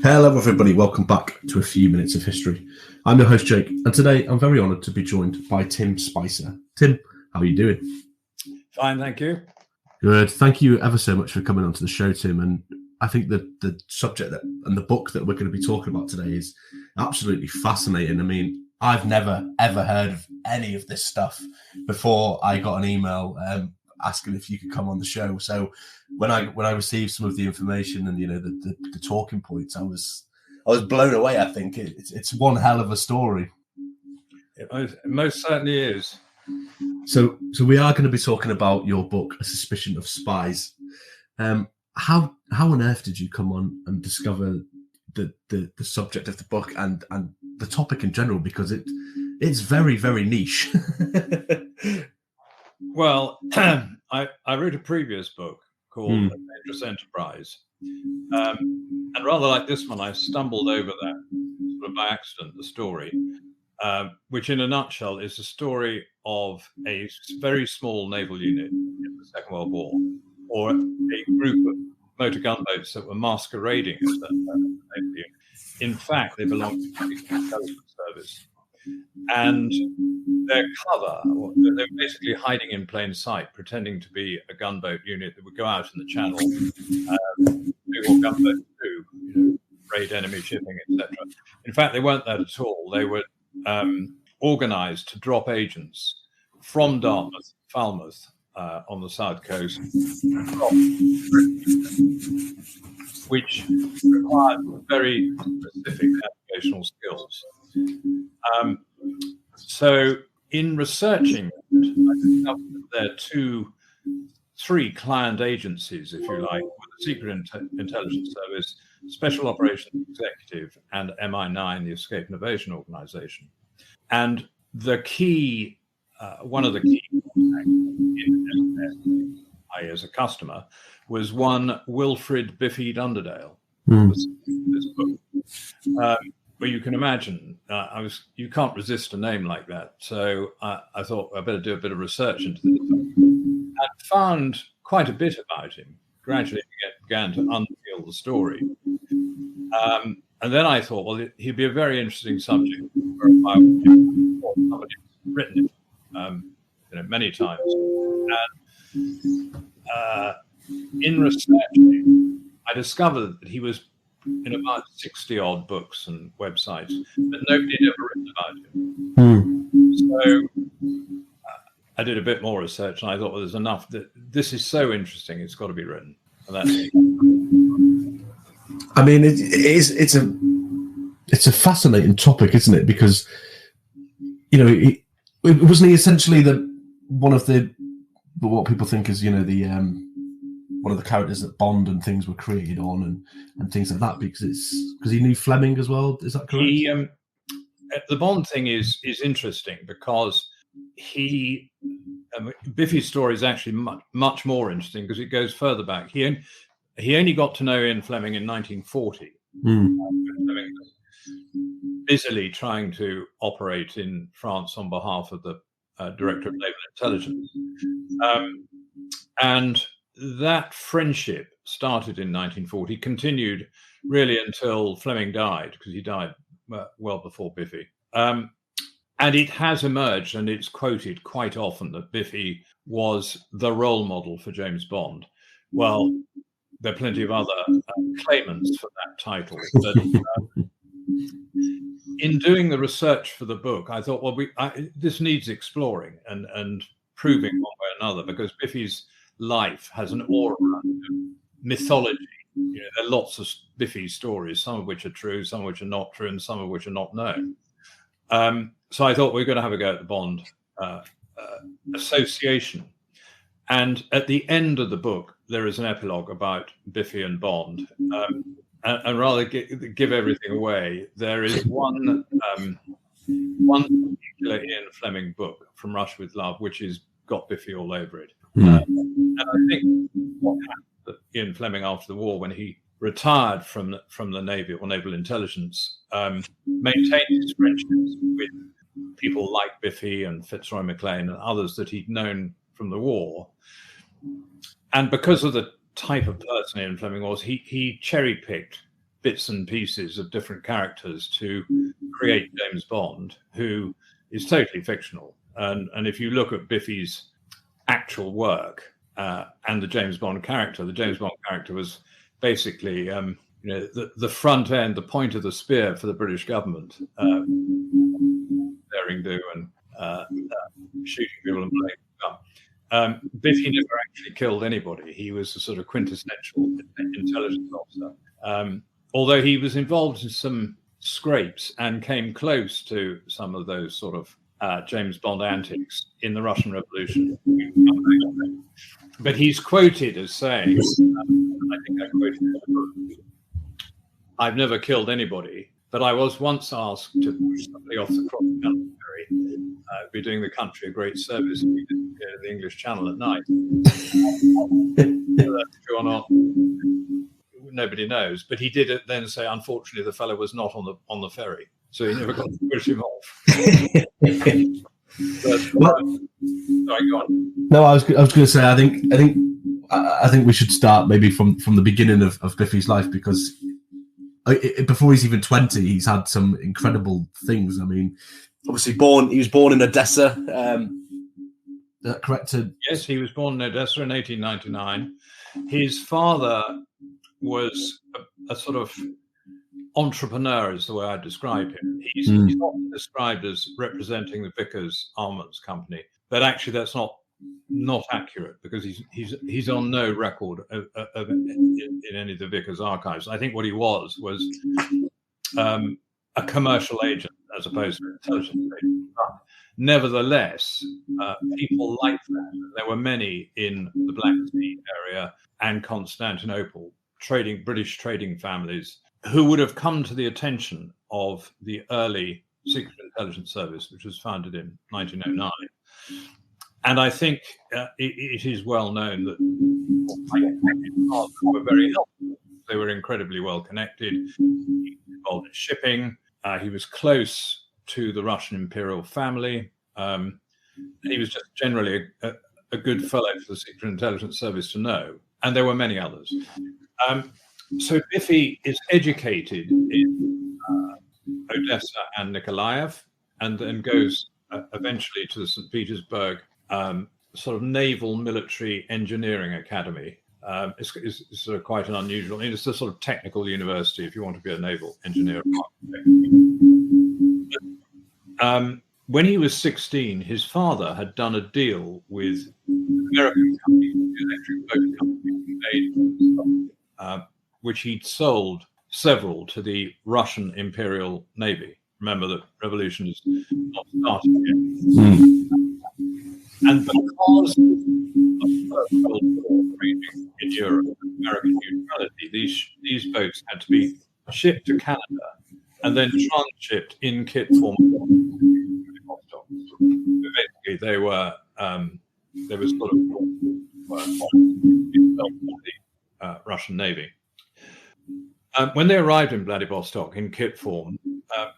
Hello everybody, welcome back to A Few Minutes of History. I'm your host Jake, and today I'm very honoured to be joined by Tim Spicer. Tim, how are you doing? Fine, thank you. Good, thank you ever so much for coming onto the show, Tim. And I think that the subject and the book that we're going to be talking about today is absolutely fascinating. I mean, I've never ever heard of any of this stuff before I got an email asking if you could come on the show. So when I received some of the information and the talking points, I was blown away. I think it's one hell of a story. It most certainly is. So we are going to be talking about your book, A Suspicion of Spies. How on earth did you come on and discover the subject of the book and the topic in general? Because it's very, very niche. Well, I wrote a previous book called A Dangerous Enterprise. And rather like this one, I stumbled over that sort of by accident, the story, which in a nutshell is the story of a very small naval unit in the Second World War, or a group of motor gunboats that were masquerading as that naval unit. In fact, they belonged to the intelligence service. And their cover, they were basically hiding in plain sight, pretending to be a gunboat unit that would go out in the channel, do what gunboats do, raid enemy shipping, etc. In fact, they weren't that at all. They were organized to drop agents from Dartmouth, Falmouth, on the south coast, which required very specific navigational skills. So in researching it, I discovered that there are three client agencies, if you like, with the Secret Intelligence Service, Special Operations Executive, and MI9, the Escape and Evasion Organization. And the key, one of the key contacts in I, as a customer, was one Wilfred Biffy Dunderdale. This book. Well, you can imagine, you can't resist a name like that. So I thought I better do a bit of research into this. And found quite a bit about him. Gradually began to unpeel the story. And then I thought, well, he'd be a very interesting subject for a biography. Somebody's written it many times. And in researching, I discovered that he was in about 60 odd books and websites, but nobody had ever written about him. So I did a bit more research, and I thought, well, there's enough. That this is so interesting, it's got to be written. And that's it. I mean, it's a fascinating topic, isn't it? Because wasn't he essentially one of what people think is one of the characters that Bond and things were created on and things like that, because he knew Fleming as well. Is that correct? The Bond thing is interesting because Biffy's story is actually much more interesting because it goes further back. He only got to know Ian Fleming in 1940. Fleming was busily trying to operate in France on behalf of the Director of Naval Intelligence. And that friendship started in 1940, continued really until Fleming died, because he died well before Biffy. And it has emerged, and it's quoted quite often, that Biffy was the role model for James Bond. Well, there are plenty of other claimants for that title. But in doing the research for the book, I thought, well, this needs exploring and proving one way or another, because Biffy's life has an aura of mythology. There are lots of Biffy stories, some of which are true, some of which are not true, and some of which are not known. So I thought we're going to have a go at the Bond association. And at the end of the book, there is an epilogue about Biffy and Bond. And rather give everything away, there is one particular Ian Fleming book, From Russia with Love, which has got Biffy all over it. And I think what happened to Ian Fleming after the war, when he retired from the Navy or Naval Intelligence, maintained his friendships with people like Biffy and Fitzroy MacLean and others that he'd known from the war. And because of the type of person Ian Fleming was, he cherry-picked bits and pieces of different characters to create James Bond, who is totally fictional. And if you look at Biffy's actual work and the James Bond character was basically the front end, the point of the spear for the British government, daring do and shooting people and playing gun. Biffy never actually killed anybody. He was a sort of quintessential intelligence officer. Although he was involved in some scrapes and came close to some of those sort of James Bond antics in the Russian Revolution. But he's quoted as saying, I think I quoted him, "I've never killed anybody, but I was once asked to push somebody off the cross-country ferry, be doing the country a great service if you didn't go to the English Channel at night." Whether that's true or not, nobody knows. But he did then say, unfortunately, the fellow was not on the ferry, so he never got to push him off. But, sorry, go on. No, I was going to say, I think we should start maybe from the beginning of Biffy's life, because before he's even 20, he's had some incredible things. I mean, obviously he was born in Odessa. Is that correct? Yes, he was born in Odessa in 1899. His father was a sort of entrepreneur, is the way I describe him. He's often described as representing the Vickers Armaments Company, but actually that's not accurate, because he's on no record in any of the Vickers archives. I think what he was a commercial agent as opposed to an intelligence agent. But nevertheless, people like that. There were many in the Black Sea area and Constantinople, British trading families, who would have come to the attention of the early Secret Intelligence Service, which was founded in 1909. And I think it is well known that they were very helpful. They were incredibly well connected. He was involved in shipping. He was close to the Russian Imperial family. He was just generally a good fellow for the Secret Intelligence Service to know. And there were many others. So Biffy is educated in Odessa and Nikolaev, and then goes eventually to the St Petersburg sort of naval military engineering academy. It's sort of quite an unusual. I mean, it's a sort of technical university if you want to be a naval engineer. When he was 16, his father had done a deal with an American company, the electric boat company, which he'd sold several to the Russian Imperial Navy. Remember, the revolution is not started yet. And because of the First World War raging in Europe, American neutrality, these boats had to be shipped to Canada and then transhipped in kit form. So basically, they were sort of the Russian Navy. When they arrived in Vladivostok in kit form,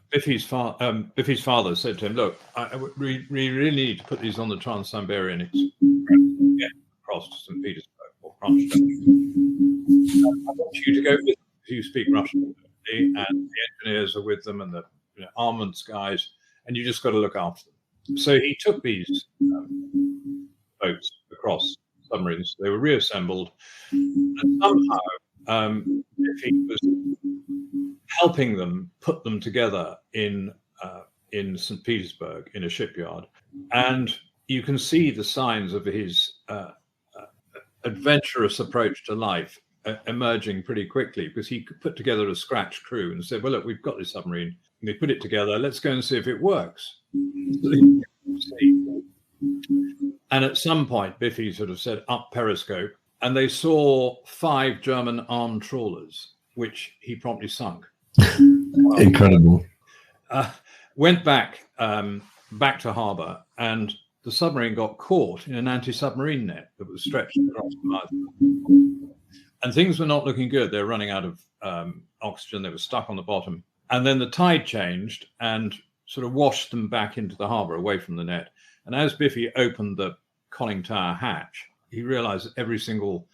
Biffy's father said to him, "Look, we really need to put these on the Trans-Siberian Express and get across to St Petersburg or Kronstadt. I want you to go with them if you speak Russian, and the engineers are with them, and the armaments guys, and you just got to look after them." So he took these boats across submarines. They were reassembled, and somehow Biffy was helping them put them together in St. Petersburg in a shipyard. And you can see the signs of his adventurous approach to life emerging pretty quickly, because he could put together a scratch crew and said, "Well, look, we've got this submarine. And they put it together. Let's go and see if it works." And at some point, Biffy sort of said, "Up periscope." And they saw 5 German armed trawlers, which he promptly sunk. Incredible. Went back to harbour, and the submarine got caught in an anti-submarine net that was stretched across the mouth. And things were not looking good. They were running out of oxygen. They were stuck on the bottom. And then the tide changed and sort of washed them back into the harbour away from the net. And as Biffy opened the conning tower hatch, he realised that every single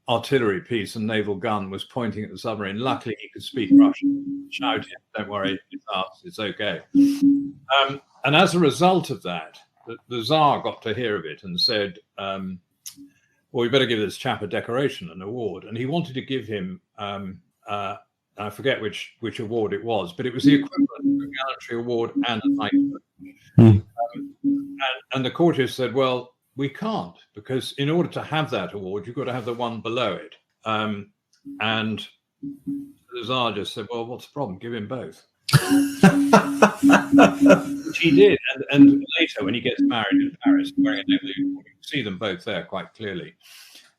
artillery piece and naval gun was pointing at the submarine. Luckily, he could speak Russian. Shouted, "Don't worry, it's us. It's okay." And as a result of that, the Tsar got to hear of it and said, "Well, we better give this chap a decoration, an award." And he wanted to give him, I forget which award it was, but it was the equivalent of a gallantry award and a knighthood. And the courtiers said, "Well, we can't, because in order to have that award, you've got to have the one below it." And the Tsar just said, "Well, what's the problem? Give him both." Which he did. And later, when he gets married in Paris, wearing a naval uniform, you can see them both there quite clearly.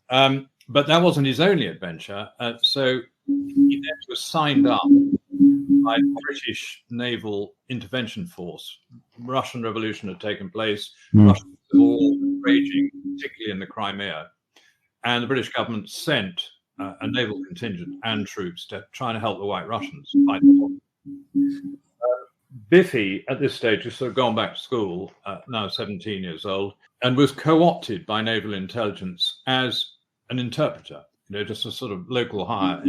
But that wasn't his only adventure. So he then was signed up by the British Naval Intervention Force. Russian Revolution had taken place. Russian war raging, particularly in the Crimea, and the British government sent a naval contingent and troops to try and help the White Russians fight the war. Biffy, at this stage, has sort of gone back to school, now 17 years old, and was co-opted by naval intelligence as an interpreter, just a sort of local hire.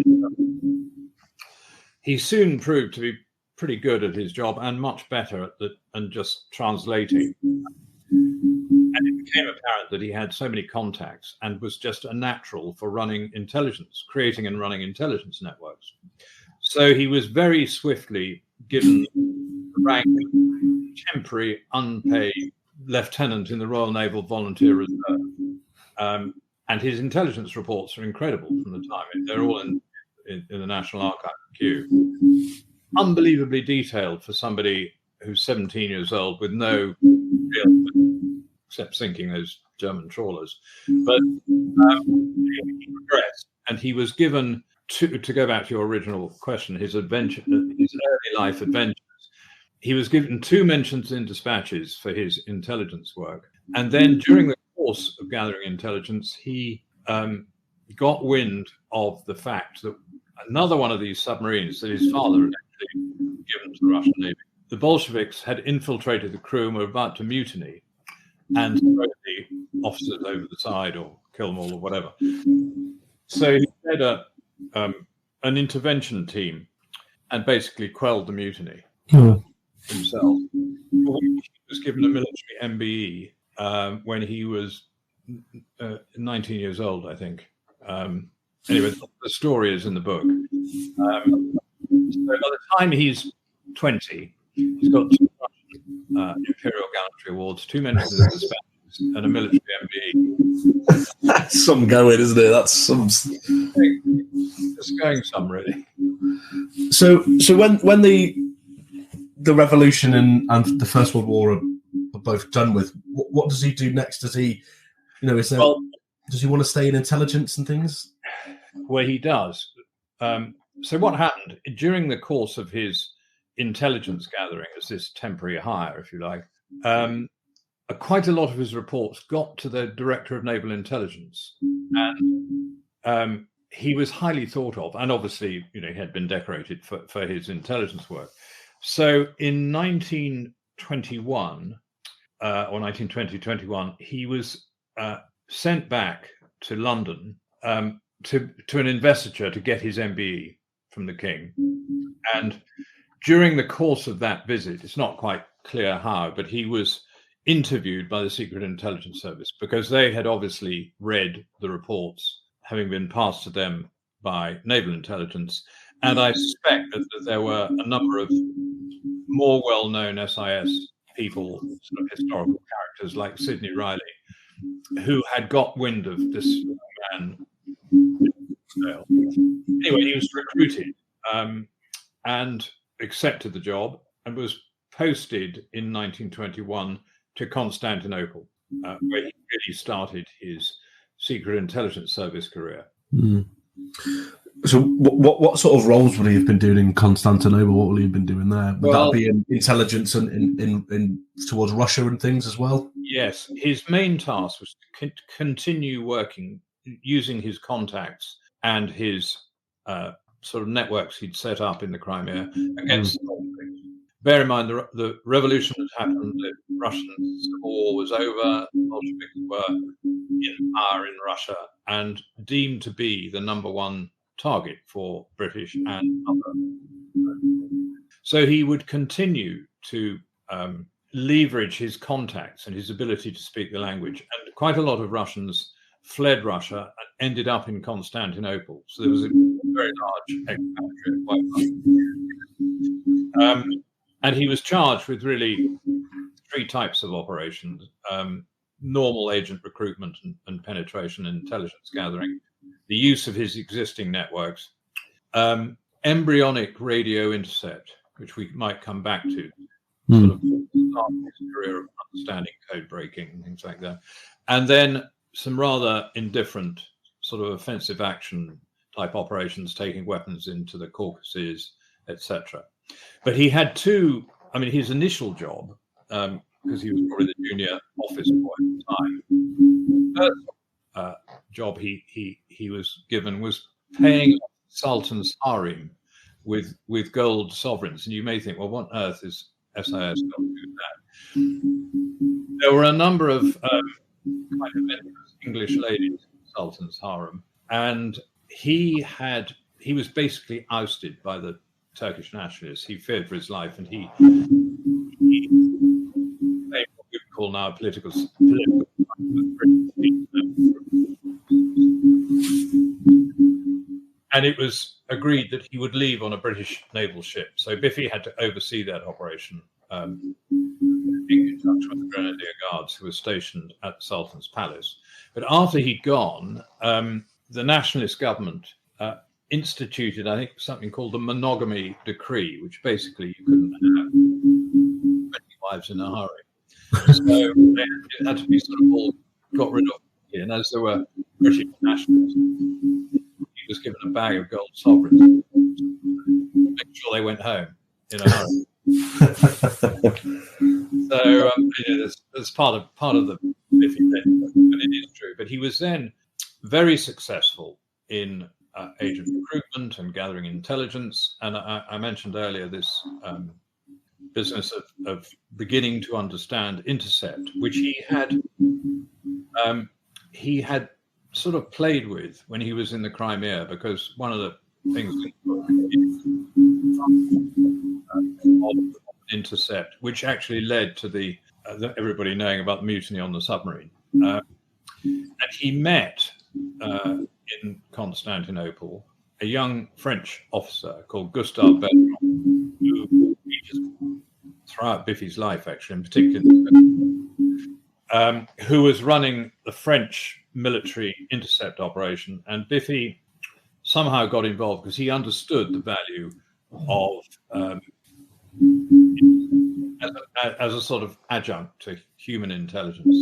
He soon proved to be pretty good at his job and much better at and just translating. And it became apparent that he had so many contacts and was just a natural for running intelligence, creating and running intelligence networks. So he was very swiftly given the rank of temporary unpaid lieutenant in the Royal Naval Volunteer Reserve. And his intelligence reports are incredible from the time. They're all in the National Archive queue. Unbelievably detailed for somebody who's 17 years old with no real, except sinking those German trawlers. But he progressed, and he was given, to go back to your original question, his adventure, his early life adventures. He was given 2 mentions in dispatches for his intelligence work. And then during the course of gathering intelligence, he got wind of the fact that another one of these submarines that his father had actually given to the Russian Navy, the Bolsheviks had infiltrated the crew and were about to mutiny and throw the officers over the side or kill them all or whatever. So he led an intervention team and basically quelled the mutiny himself. He was given a military MBE when he was 19 years old, I think. Anyway, the story is in the book. So by the time he's 20, he's got 2 Russian Imperial Gallantry Awards, 2 mentions in the dispatches, and a military MBE. That's some going, isn't it? That's some. It's going some, really. So when the revolution and the First World War are both done with, what does he do next? Does he, does he want to stay in intelligence and things? Well, he does. So what happened during the course of his intelligence gathering as this temporary hire, if you like, quite a lot of his reports got to the Director of Naval Intelligence, and he was highly thought of, and obviously, he had been decorated for his intelligence work. So in 1921 or 1920-21, he was sent back to London to an investiture to get his MBE from the King. And during the course of that visit, it's not quite clear how, but he was interviewed by the Secret Intelligence Service because they had obviously read the reports having been passed to them by naval intelligence. And I suspect that there were a number of more well-known SIS people, sort of historical characters like Sidney Riley, who had got wind of this man. Anyway, he was recruited and accepted the job and was posted in 1921 to Constantinople, where he really started his Secret Intelligence Service career. So what sort of roles would he have been doing in Constantinople? What would he have been doing there? Would that be in intelligence and in towards Russia and things as well? Yes. His main task was to continue working using his contacts and his sort of networks he'd set up in the Crimea against the Bolsheviks. Bear in mind, the revolution had happened, the Russian Civil War was over, the Bolsheviks were in power in Russia and deemed to be the #1 target for British and other. So he would continue to leverage his contacts and his ability to speak the language. And quite a lot of Russians fled Russia and ended up in Constantinople. So there was a very large expatriate population. And he was charged with really 3 types of operations: normal agent recruitment and penetration and intelligence gathering, the use of his existing networks, embryonic radio intercept, which we might come back to, sort of start his career of understanding code breaking and things like that, and then some rather indifferent sort of offensive action type operations, taking weapons into the Caucasus, etc. But he had 2. I mean, his initial job, because he was probably the junior office boy at the time, the first job he was given was paying off Sultan's harem with gold sovereigns. And you may think, well, what on earth is SIS got to do with that? There were a number of kind of English ladies in Sultan's harem, and he was basically ousted by the Turkish nationalists. He feared for his life, and he made what we would call now political. And it was agreed that he would leave on a British naval ship. So Biffy had to oversee that operation, being in touch with the Grenadier Guards who were stationed at the Sultan's palace. But after he'd gone, the nationalist government instituted, I think, something called the monogamy decree, which basically you couldn't have 20 wives in a hurry. So it had to be sort of all got rid of. And as there were British nationalists, he was given a bag of gold sovereigns to make sure they went home in a hurry. So that's part of the Biffy bit, but it is true. But he was then very successful in agent recruitment and gathering intelligence. And I mentioned earlier this business of beginning to understand intercept, which he had sort of played with when he was in the Crimea, because one of the things of intercept, which actually led to the everybody knowing about the mutiny on the submarine, and he met in Constantinople a young French officer called Gustave Bertrand, who throughout Biffy's life, actually, in particular, who was running the French military intercept operation. And Biffy somehow got involved because he understood the value of as a sort of adjunct to human intelligence.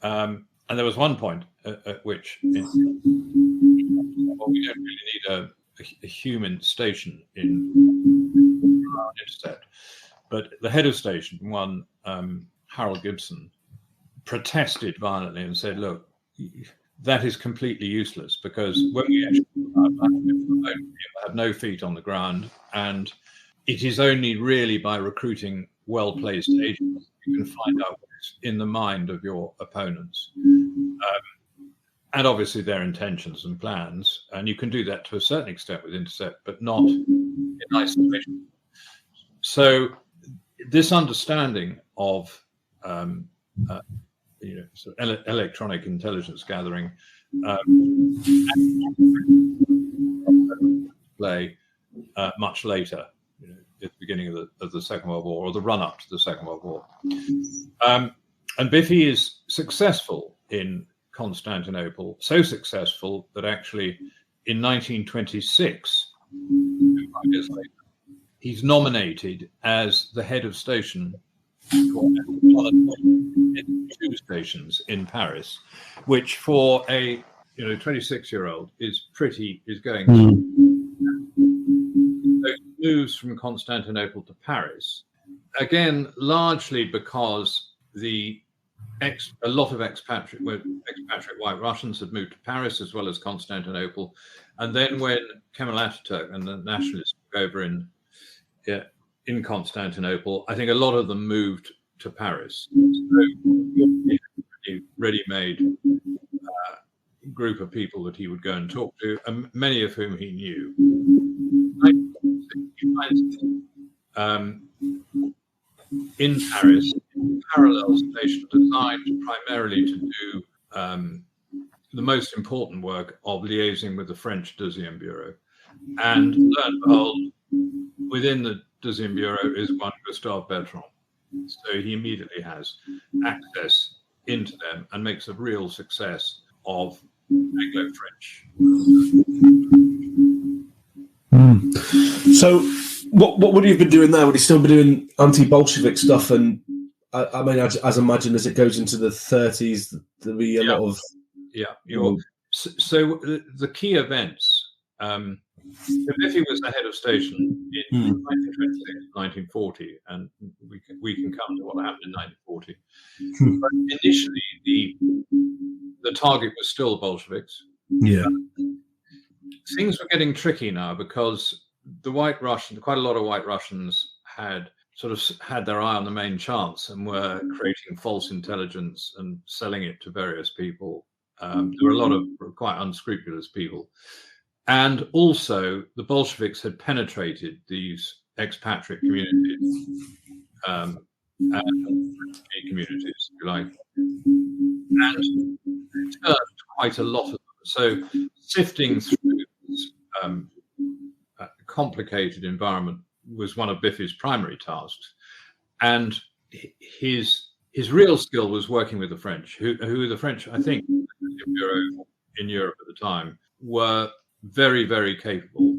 And there was one point at which we don't really need a human station in intercept, but the head of station, one Harold Gibson, protested violently and said, look, that is completely useless, because when we actually have no feet on the ground, and it is only really by recruiting well-placed agents you can find out what is in the mind of your opponents. And obviously their intentions and plans. And you can do that to a certain extent with intercept, but not in isolation. So this understanding of sort of electronic intelligence gathering play much later, at the beginning of the Second World War, or the run-up to the Second World War. And Biffy is successful in Constantinople, so successful that actually in 1926, 5 years later, he's nominated as the head of station for 2 stations in Paris, which for a 26-year-old is going. So he moves from Constantinople to Paris, again largely because a lot of expatriate white Russians had moved to Paris as well as Constantinople, and then when Kemal Ataturk and the nationalists took over in Constantinople, I think a lot of them moved to Paris. So ready-made group of people that he would go and talk to, and many of whom he knew. He finds in Paris, a parallel station designed primarily to do the most important work of liaising with the French Deuxième Bureau. And lo and behold, within the Deuxième Bureau is one Gustave Bertrand. So he immediately has access into them and makes a real success of Anglo-French. So what would he have been doing there? Would he still be doing anti-Bolshevik stuff? And I mean, as imagine as it goes into the 30s, there'll be a lot of... So the key events, Biffy was the head of station in 1926, 1940, and we can come to what happened in 1940. But initially, the target was still the Bolsheviks. Yeah. Things were getting tricky now because the White Russians, quite a lot of White Russians had sort of had their eye on the main chance and were creating false intelligence and selling it to various people. There were a lot of quite unscrupulous people. And also the Bolsheviks had penetrated these expatriate communities, and communities, if you like, and turned quite a lot of them. So sifting through this complicated environment was one of Biffy's primary tasks. And his real skill was working with the French, who the French, I think, the Bureau in Europe at the time, were very, very capable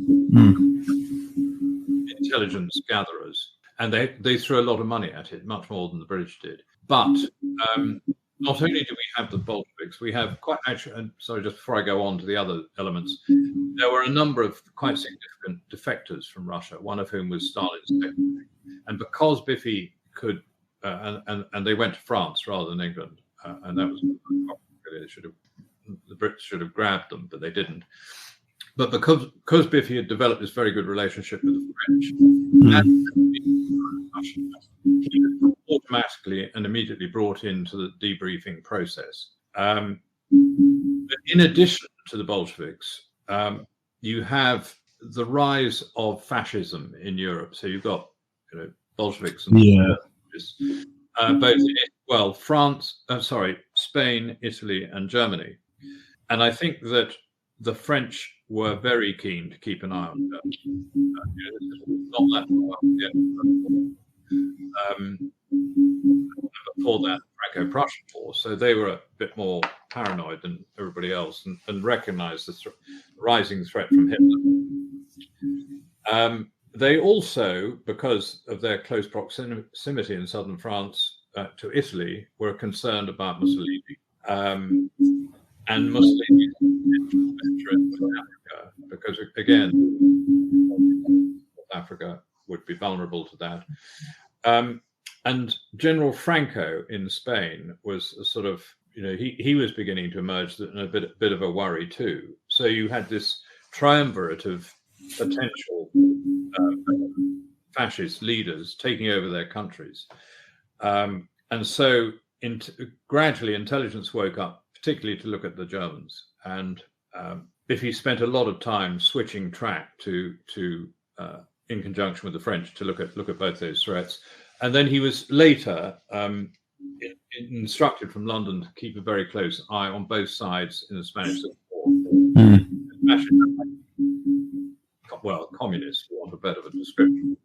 intelligence gatherers. And they threw a lot of money at it, much more than the British did. But not only do we have the Bolsheviks, we have quite actually, and sorry, just before I go on to the other elements, there were a number of quite significant defectors from Russia, one of whom was Stalin's secretary. And because Biffy could, and they went to France rather than England, and that was the Brits should have grabbed them, but they didn't. But because Biffy had developed this very good relationship with the French, he was automatically and immediately brought into the debriefing process. But in addition to the Bolsheviks, you have the rise of fascism in Europe. So you've got Bolsheviks and both France, Spain, Italy, and Germany. And I think that the French were very keen to keep an eye on them. Not that before that Franco-Prussian War, so they were a bit more paranoid than everybody else and recognized the rising threat from Hitler. They also, because of their close proximity in southern France to Italy, were concerned about Mussolini. And Mussolini's interest in Africa, because again, South Africa would be vulnerable to that. And General Franco in Spain was a sort of, he was beginning to emerge in a bit of a worry too. So you had this triumvirate of potential fascist leaders taking over their countries. And so gradually intelligence woke up, particularly to look at the Germans. And Biffy spent a lot of time switching track to in conjunction with the French to look at both those threats. And then he was later instructed from London to keep a very close eye on both sides in the Spanish Civil War. Well, communists, for want of a better description,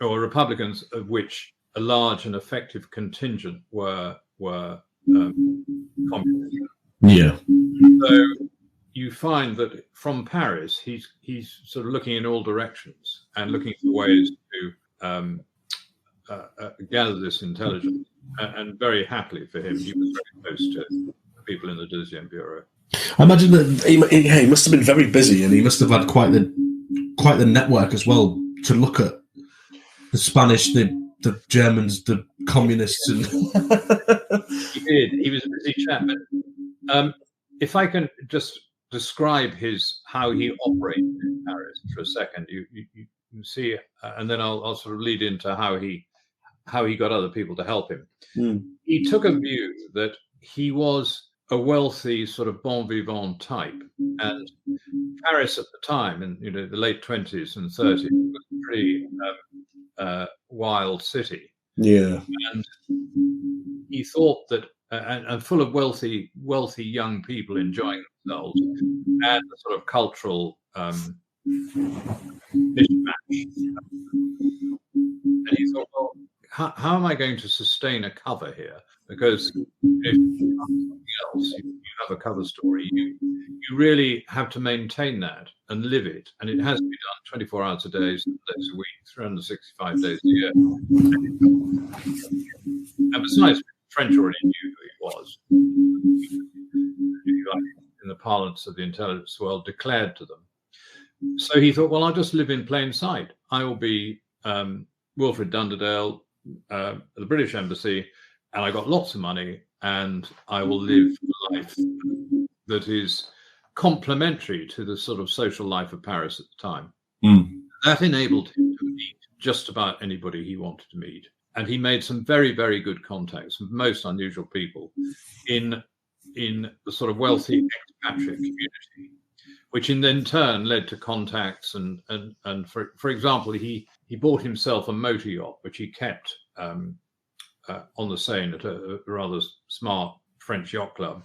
or Republicans, of which a large and effective contingent were communists. Yeah. So you find that from Paris, he's sort of looking in all directions and looking for ways to gather this intelligence. And very happily for him, he was very close to people in the Deuxième Bureau. I imagine that he must have been very busy, and he must have had quite the network as well to look at the Spanish, the Germans, the communists, and he did. He was a busy chap. But if I can just describe how he operated in Paris for a second, you see, and then I'll sort of lead into how he how he got other people to help him. He took a view that he was a wealthy sort of bon vivant type, and Paris at the time, in the late 20s and 30s, was a pretty wild city. Yeah, and he thought that, and full of wealthy young people enjoying themselves, and the sort of cultural mishmash. And he thought, well, how am I going to sustain a cover here? Because if you have something else, you have a cover story, you really have to maintain that and live it. And it has to be done 24 hours a day, 7 days a week, 365 days a year. And besides, French already knew who he was. In the parlance of the intelligence world, declared to them. So he thought, well, I'll just live in plain sight. I will be Wilfred Dunderdale, the British Embassy, and I got lots of money, and I will live a life that is complementary to the sort of social life of Paris at the time. That enabled him to meet just about anybody he wanted to meet. And he made some very, very good contacts with most unusual people in the sort of wealthy expatriate community, which in turn led to contacts and for example, he bought himself a motor yacht, which he kept on the Seine at a rather smart French yacht club,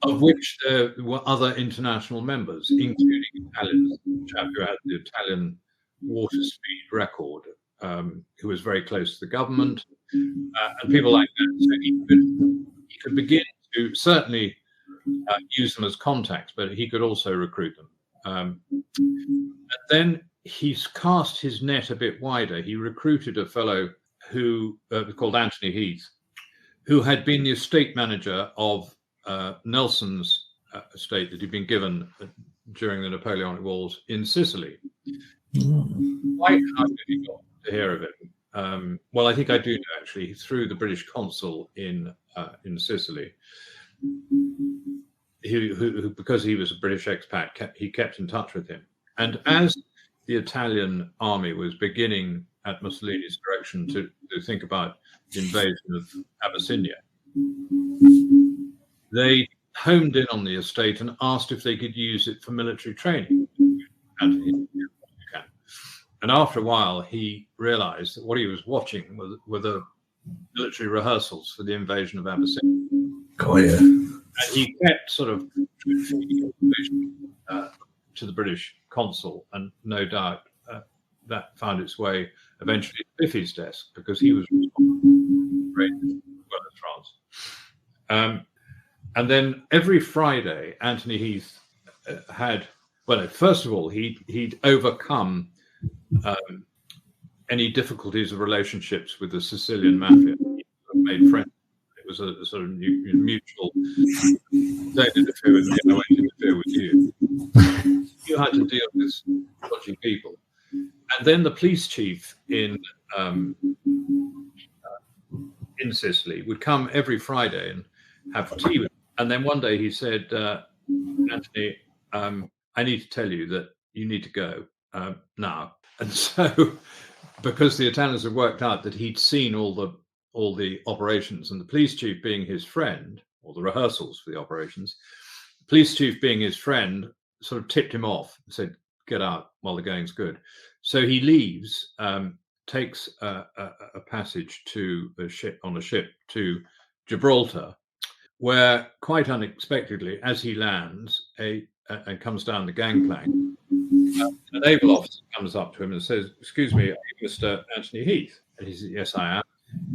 of which there were other international members, including Italians, a chap who had the Italian water speed record, who was very close to the government, and people like that. So he could begin to certainly use them as contacts, but he could also recruit them. And then he's cast his net a bit wider. He recruited a fellow who called Anthony Heath, who had been the estate manager of Nelson's estate that he'd been given during the Napoleonic Wars in Sicily. Why how did he got to hear of it? Well, I think I do know, actually, through the British consul in Sicily, who because he was a British expat, he kept in touch with him. And as the Italian army was beginning at Mussolini's direction to think about the invasion of Abyssinia, they homed in on the estate and asked if they could use it for military training. And after a while, he realized that what he was watching were the military rehearsals for the invasion of Abyssinia. Oh, yeah. And he kept sort of to the British consul, and no doubt that found its way eventually to Biffy's desk, because he was responsible for as well as France. And then every Friday, Anthony Heath had, well, first of all, he'd overcome any difficulties of relationships with the Sicilian mafia. He made friends. It was a sort of mutual, don't interfere with me, I won't interfere with you. You had to deal with dodgy people. And then the police chief in Sicily would come every Friday and have tea with him. And then one day he said, Anthony, I need to tell you that you need to go now. And so, because the Italians had worked out that he'd seen all the operations, and the police chief being his friend, or the rehearsals for the operations, the police chief being his friend, sort of tipped him off and said, get out while the going's good. So he leaves, takes a passage to on a ship to Gibraltar, where quite unexpectedly, as he lands and comes down the gangplank, a naval officer comes up to him and says, excuse me, are you Mr. Anthony Heath? And he says, yes, I am.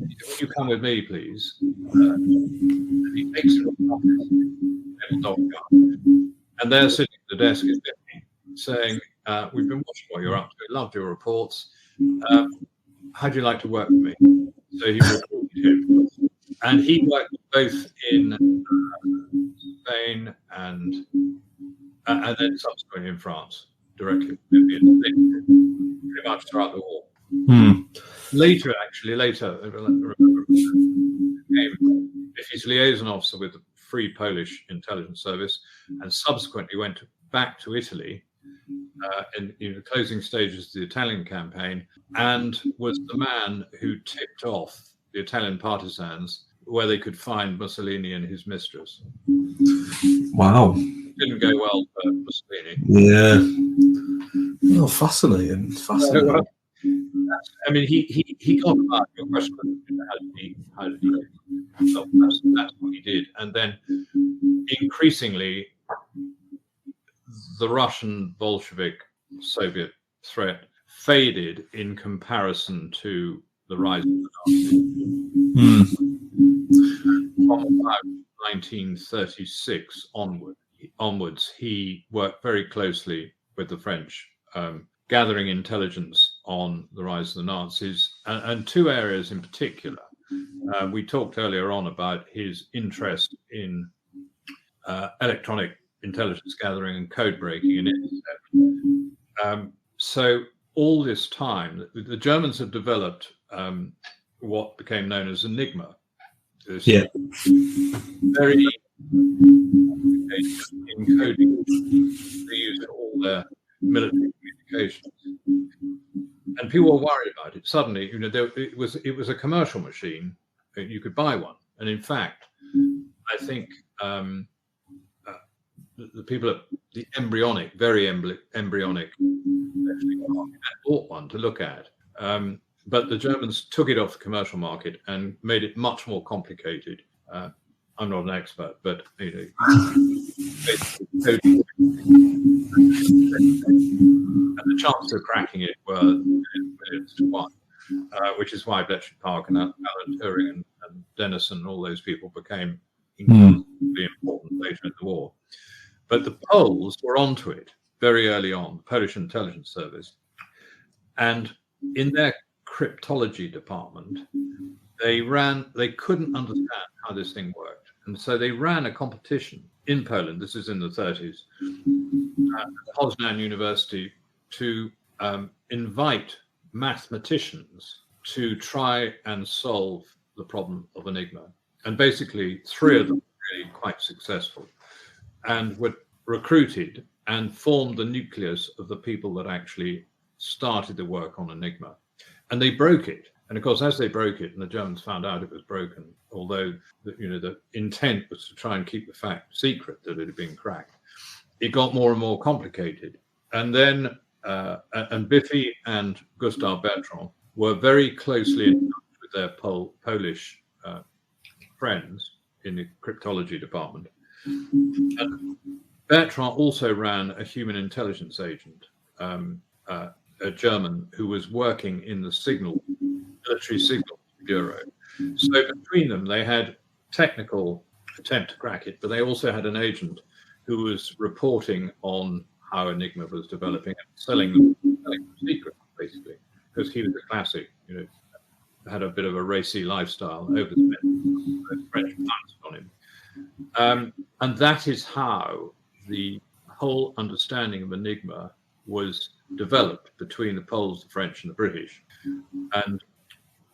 He said, will you come with me, please? And he takes him to the office, dockyard. And there sitting at the desk is Biffy, saying, we've been watching what you're up to. Loved your reports. How'd you like to work with me? So he recruited him. And he worked both in Spain and then subsequently in France, directly with Biffy, pretty much throughout the war. Later, became Biffy's liaison officer with the Free Polish Intelligence Service, and subsequently went back to Italy in the closing stages of the Italian campaign, and was the man who tipped off the Italian partisans where they could find Mussolini and his mistress. Wow. It didn't go well for Mussolini. Yeah. Oh, fascinating. Fascinating. I mean, he got about your question. How did he? So that's what he did, and then increasingly, the Russian Bolshevik Soviet threat faded in comparison to the rise of the Nazis. From about 1936 onwards, he worked very closely with the French, gathering intelligence on the rise of the Nazis, and two areas in particular. We talked earlier on about his interest in electronic intelligence gathering and code breaking and intercept. So all this time, the Germans have developed what became known as enigma. This very encoding they use in all their military communications. And people were worried about it. Suddenly, it was a commercial machine. You could buy one, and in fact, I think the people at the very embryonic, bought one to look at. But the Germans took it off the commercial market and made it much more complicated. I'm not an expert, but and the chances of cracking it were millions to one, which is why Bletchley Park and Alan Turing and Denison and all those people became incredibly important later in the war. But the Poles were onto it very early on, the Polish intelligence service, and in their cryptology department, they couldn't understand how this thing worked. And so they ran a competition in Poland, this is in the 30s, at Poznan University, to invite mathematicians to try and solve the problem of enigma. And basically, three of them were really quite successful and were recruited and formed the nucleus of the people that actually started the work on enigma. And they broke it. And of course, as they broke it, and the Germans found out it was broken, although the intent was to try and keep the fact secret that it had been cracked, it got more and more complicated. And then, and Biffy and Gustav Bertrand were very closely in touch with their Polish friends in the cryptology department. And Bertrand also ran a human intelligence agent, a German who was working in the military signal bureau. So between them, they had technical attempt to crack it, but they also had an agent who was reporting on how Enigma was developing and selling them secret, basically, because he was a classic, had a bit of a racy lifestyle, overspent, French pounced on him. And that is how the whole understanding of Enigma was developed between the Poles, the French, and the British. And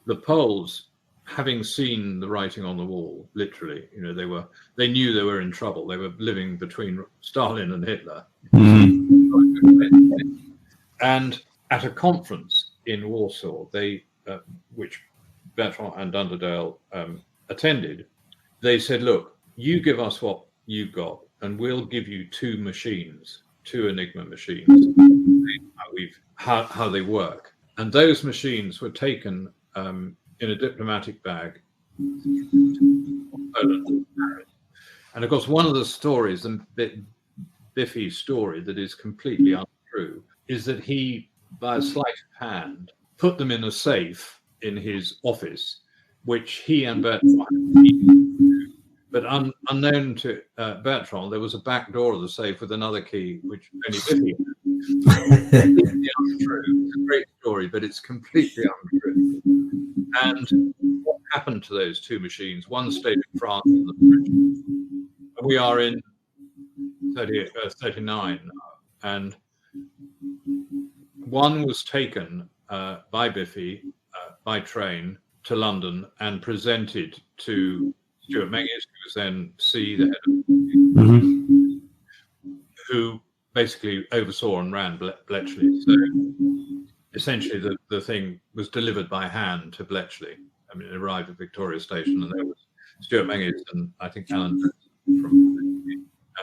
the Poles, having seen the writing on the wall, literally, they knew they were in trouble. They were living between Stalin and Hitler. And at a conference in Warsaw, which Bertrand and Dunderdale attended, they said, "Look, you give us what you've got, and we'll give you two Enigma machines, how they work." And those machines were taken in a diplomatic bag from Poland to Paris. And of course, one of the stories, the Biffy story that is completely untrue, is that he, by a sleight of hand, put them in a safe in his office, which he and Bertrand had. But unknown to Bertrand, there was a back door of the safe with another key, which only Biffy had. Completely untrue. It's a great story, but it's completely untrue. And what happened to those two machines? One stayed in France and the French. We are in 39 now, and one was taken by Biffy by train to London and presented to Stuart Menzies, who was then the head of who basically oversaw and ran Bletchley. So essentially, the thing was delivered by hand to Bletchley. I mean, it arrived at Victoria Station, and there was Stuart Menzies and I think Alan from,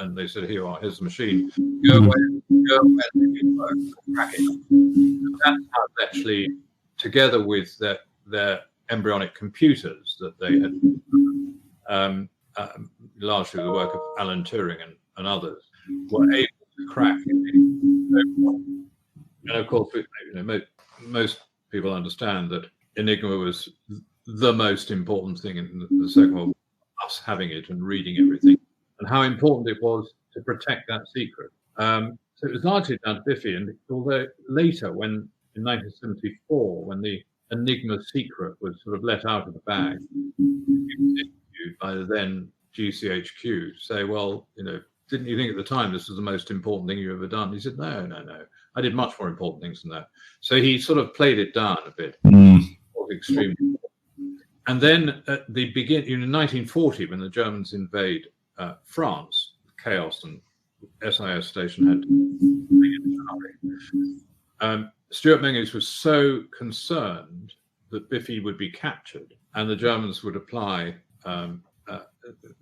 and they said, here's the machine. Go away, crack it. And that's how Bletchley, together with their embryonic computers that they had, largely the work of Alan Turing and others, were able to crack it. And of course, most people understand that Enigma was the most important thing in the Second World War, us having it and reading everything, and how important it was to protect that secret. So it was largely down to Biffy, and although later, in 1974, when the Enigma secret was sort of let out of the bag, he was interviewed by the then GCHQ to say, well, didn't you think at the time this was the most important thing you ever done? He said, no. I did much more important things than that. So he sort of played it down a bit. Extremely important. And then at the beginning, in 1940, when the Germans invade France, chaos and SIS station had to Stuart Menzies was so concerned that Biffy would be captured and the Germans would apply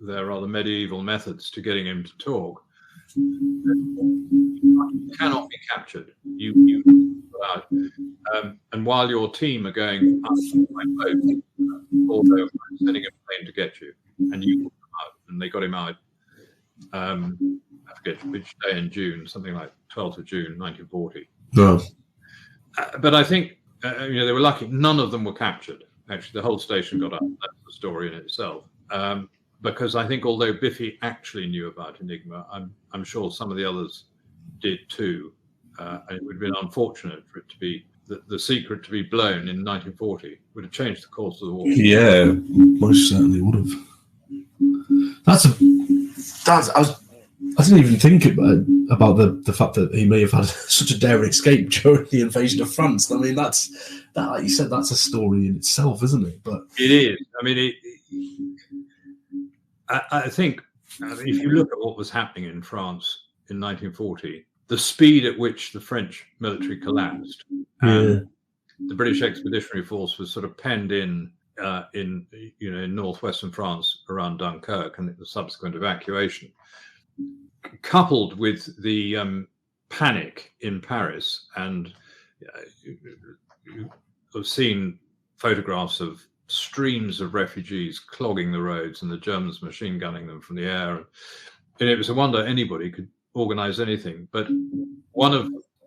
their rather medieval methods to getting him to talk. You cannot be captured. And while your team are going up by boat, although I'm sending a plane to get you, and you will come out, and they got him out. I forget which day in June, something like 12th of June, 1940. No. But I think they were lucky. None of them were captured. Actually, the whole station got up. That's the story in itself. Because I think although Biffy actually knew about Enigma, I'm sure some of the others did too. And it would have been unfortunate for it to be the secret to be blown in 1940. Would have changed the course of the war. Yeah, most certainly would have. I didn't even think about the fact that he may have had such a daring escape during the invasion of France. I mean, that like you said, that's a story in itself, isn't it? But it is. I mean, I think if you look at what was happening in France in 1940, the speed at which the French military collapsed, and the British Expeditionary Force was sort of penned in northwestern France around Dunkirk and the subsequent evacuation, coupled with the panic in Paris, and I've seen photographs of streams of refugees clogging the roads and the Germans machine gunning them from the air. And it was a wonder anybody could organize anything. But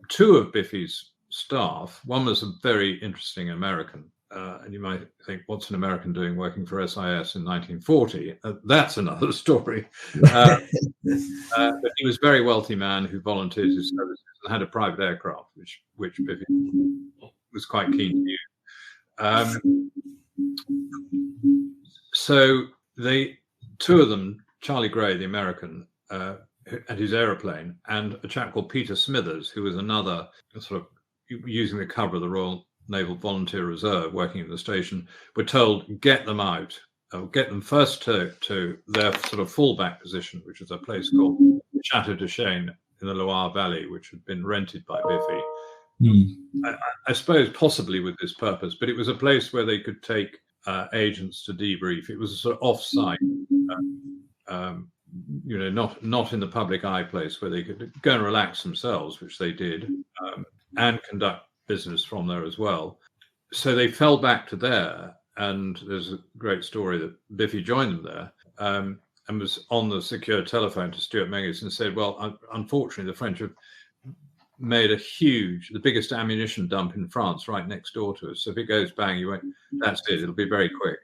two of Biffy's staff, one was a very interesting American, and you might think, what's an American doing working for SIS in 1940? That's another story. But he was a very wealthy man who volunteered his services and had a private aircraft, which Biffy was quite keen to use. So two of them, Charlie Gray, the American, and his aeroplane, and a chap called Peter Smithers, who was another sort of using the cover of the Royal Naval Volunteer Reserve, working at the station, were told, get them out, get them first to their sort of fallback position, which is a place called Chateau de Chêne in the Loire Valley, which had been rented by Biffy. I suppose possibly with this purpose, but it was a place where they could take agents to debrief. It was a sort of off-site, not in the public eye place where they could go and relax themselves, which they did, and conduct business from there as well. So they fell back to there, and there's a great story that Biffy joined them there, and was on the secure telephone to Stuart Menzies and said, well, unfortunately, the French have made the biggest ammunition dump in France right next door to us. So if it goes bang, that's it. It'll be very quick.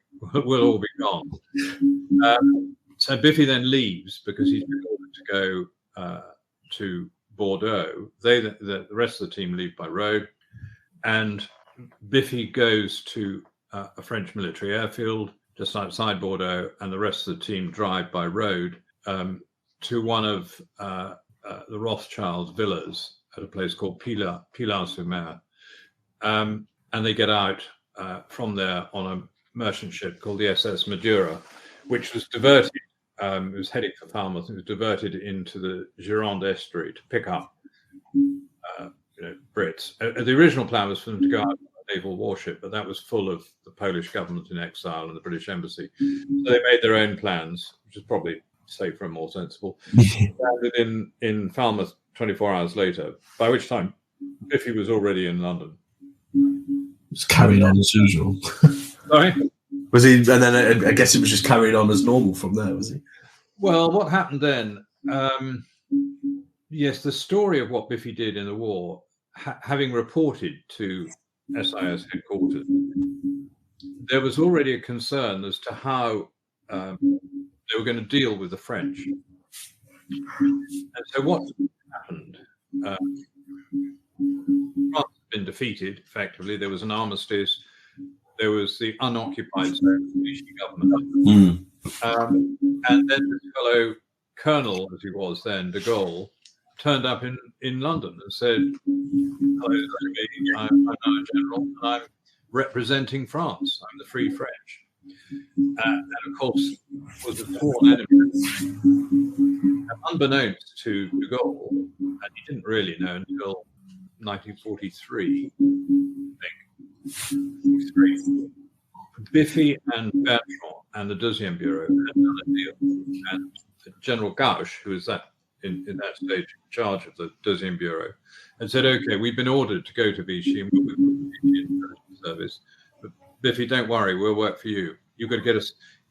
We'll all be gone. So Biffy then leaves because he's been ordered to go to Bordeaux. The rest of the team leave by road, and Biffy goes to a French military airfield just outside Bordeaux, and the rest of the team drive by road to one of the Rothschild's villas at a place called Pilar-sur-Mer. And they get out from there on a merchant ship called the SS Madura, which was diverted it was heading for Falmouth. It was diverted into the Gironde estuary to pick up Brits. The original plan was for them to go out on a naval warship, but that was full of the Polish government in exile and the British embassy. So they made their own plans, which is probably safer and more sensible. Landed in Falmouth 24 hours later, by which time Biffy was already in London. Just carried on as usual. Sorry? Was he? And then I guess it was just carried on as normal from there, was he? Well, what happened then? Yes, the story of what Biffy did in the war, having reported to SIS headquarters, there was already a concern as to how they were going to deal with the French. And so what happened? France had been defeated, effectively. There was an armistice. There was the unoccupied zone of the Vichy government. And then this fellow colonel, as he was then, de Gaulle, turned up in London and said, "Hello, I'm now a general, and I'm representing France. I'm the Free French." And of course, was a sworn enemy. And unbeknownst to de Gaulle, and he didn't really know until 1943, I think, Biffy and Bertrand and the Deuxième Bureau had done a deal, and General Gauche, who was in that stage in charge of the Deuxième Bureau, and said, "Okay, we've been ordered to go to Vichy and we'll be in the intelligence service, but Biffy, don't worry, we'll work for you. You've got to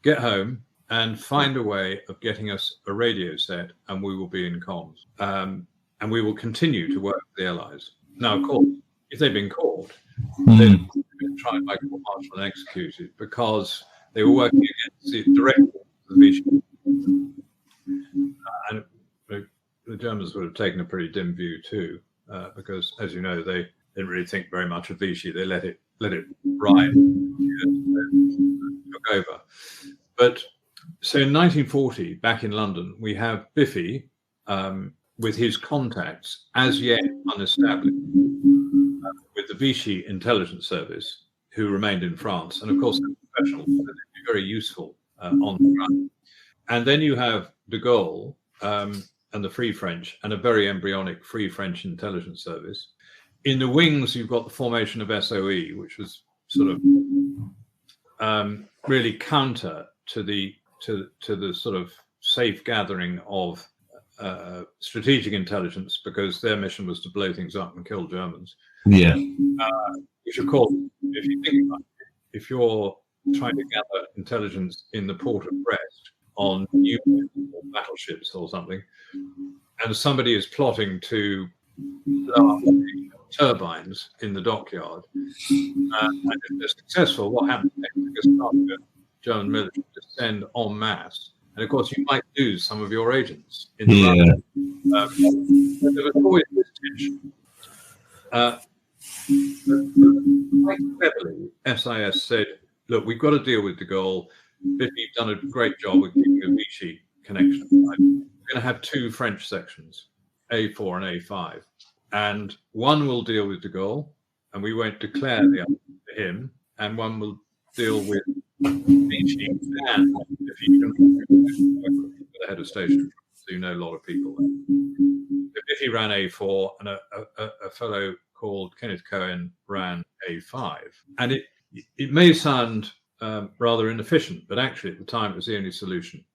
get home and find a way of getting us a radio set, and we will be in comms, and we will continue to work with the Allies." Now, of course, if they'd been caught, they'd been tried by court-martial and executed because they were working against the director of the Vichy. And the Germans would have taken a pretty dim view too, because, as you know, they didn't really think very much of Vichy. They let it ride, took over. But so in 1940, back in London, we have Biffy with his contacts as yet unestablished with the Vichy intelligence service, who remained in France, and of course they're professionals, so they'd be very useful on the ground. And then you have de Gaulle and the Free French, and a very embryonic Free French intelligence service. In the wings, you've got the formation of SOE, which was sort of really counter to the sort of safe gathering of strategic intelligence, because their mission was to blow things up and kill Germans. Yeah. Which, of course, if you think about it, if you're trying to gather intelligence in the port of Brest on U-boats or battleships or something, and somebody is plotting to blow up turbines in the dockyard, and if they're successful, what happens next? Because the German military descend en masse, and of course you might lose some of your agents in the run. There was always this tension. Quite cleverly, SIS said, "Look, we've got to deal with de Gaulle. Biffy, you've done a great job with keeping a Vichy connection. We're going to have two French sections, A4 and A5, and one will deal with de Gaulle, and we won't declare the other to him, and one will deal with Vichy and if you can work with the head of station, so you know a lot of people there." So Biffy ran A4, and a fellow called Kenneth Cohen ran A5, and it may sound rather inefficient, but actually at the time it was the only solution.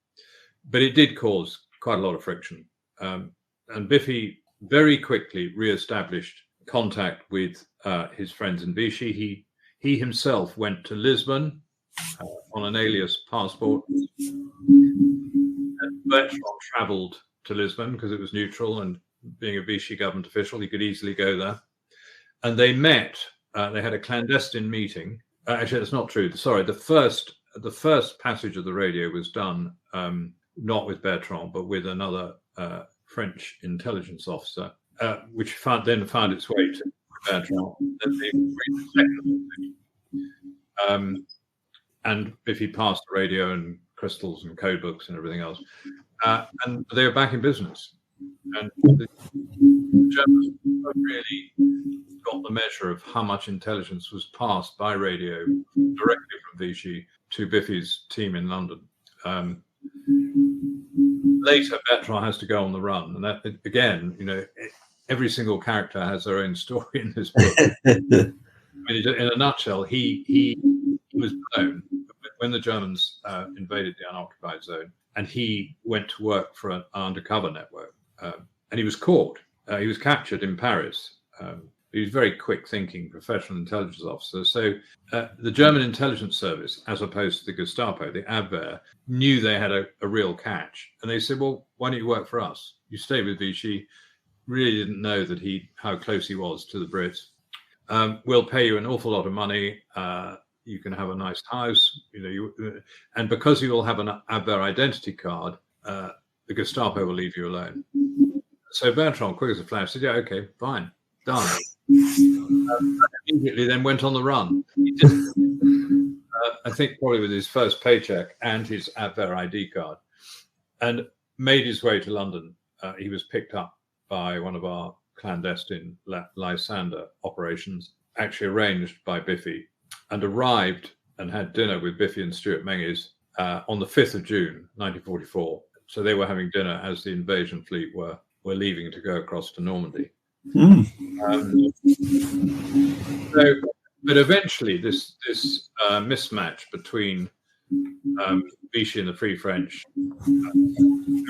But it did cause quite a lot of friction, and Biffy very quickly re-established contact with his friends in Vichy. He himself went to Lisbon on an alias passport, and Bertrand travelled to Lisbon because it was neutral, and being a Vichy government official, he could easily go there. And they met. They had a clandestine meeting. Actually, that's not true. Sorry, the first passage of the radio was done not with Bertrand, but with another French intelligence officer, which then found its way to Bertrand. Then they agreed the second, and Biffy passed the radio and crystals and code books and everything else, and they were back in business. And the Germans really got the measure of how much intelligence was passed by radio directly from Vichy to Biffy's team in London. Later, Bertrand has to go on the run, and that again, every single character has their own story in this book. I mean, in a nutshell, he was blown when the Germans invaded the unoccupied zone, and he went to work for an undercover network, and he was caught. He was captured in Paris. He was a very quick-thinking professional intelligence officer. So the German intelligence service, as opposed to the Gestapo, the Abwehr, knew they had a real catch. And they said, well, why don't you work for us? You stay with Vichy. Really didn't know that how close he was to the Brits. We'll pay you an awful lot of money. You can have a nice house. And because you will have an Abwehr identity card, the Gestapo will leave you alone. So Bertrand, quick as a flash, said, yeah, okay, fine, done. Immediately then went on the run. He did, I think probably with his first paycheck and his Abwehr ID card, and made his way to London. He was picked up by one of our clandestine Lysander operations, actually arranged by Biffy, and arrived and had dinner with Biffy and Stuart Menzies on the 5th of June, 1944. So they were having dinner as the invasion fleet were leaving to go across to Normandy. But eventually, this mismatch between Vichy and the Free French,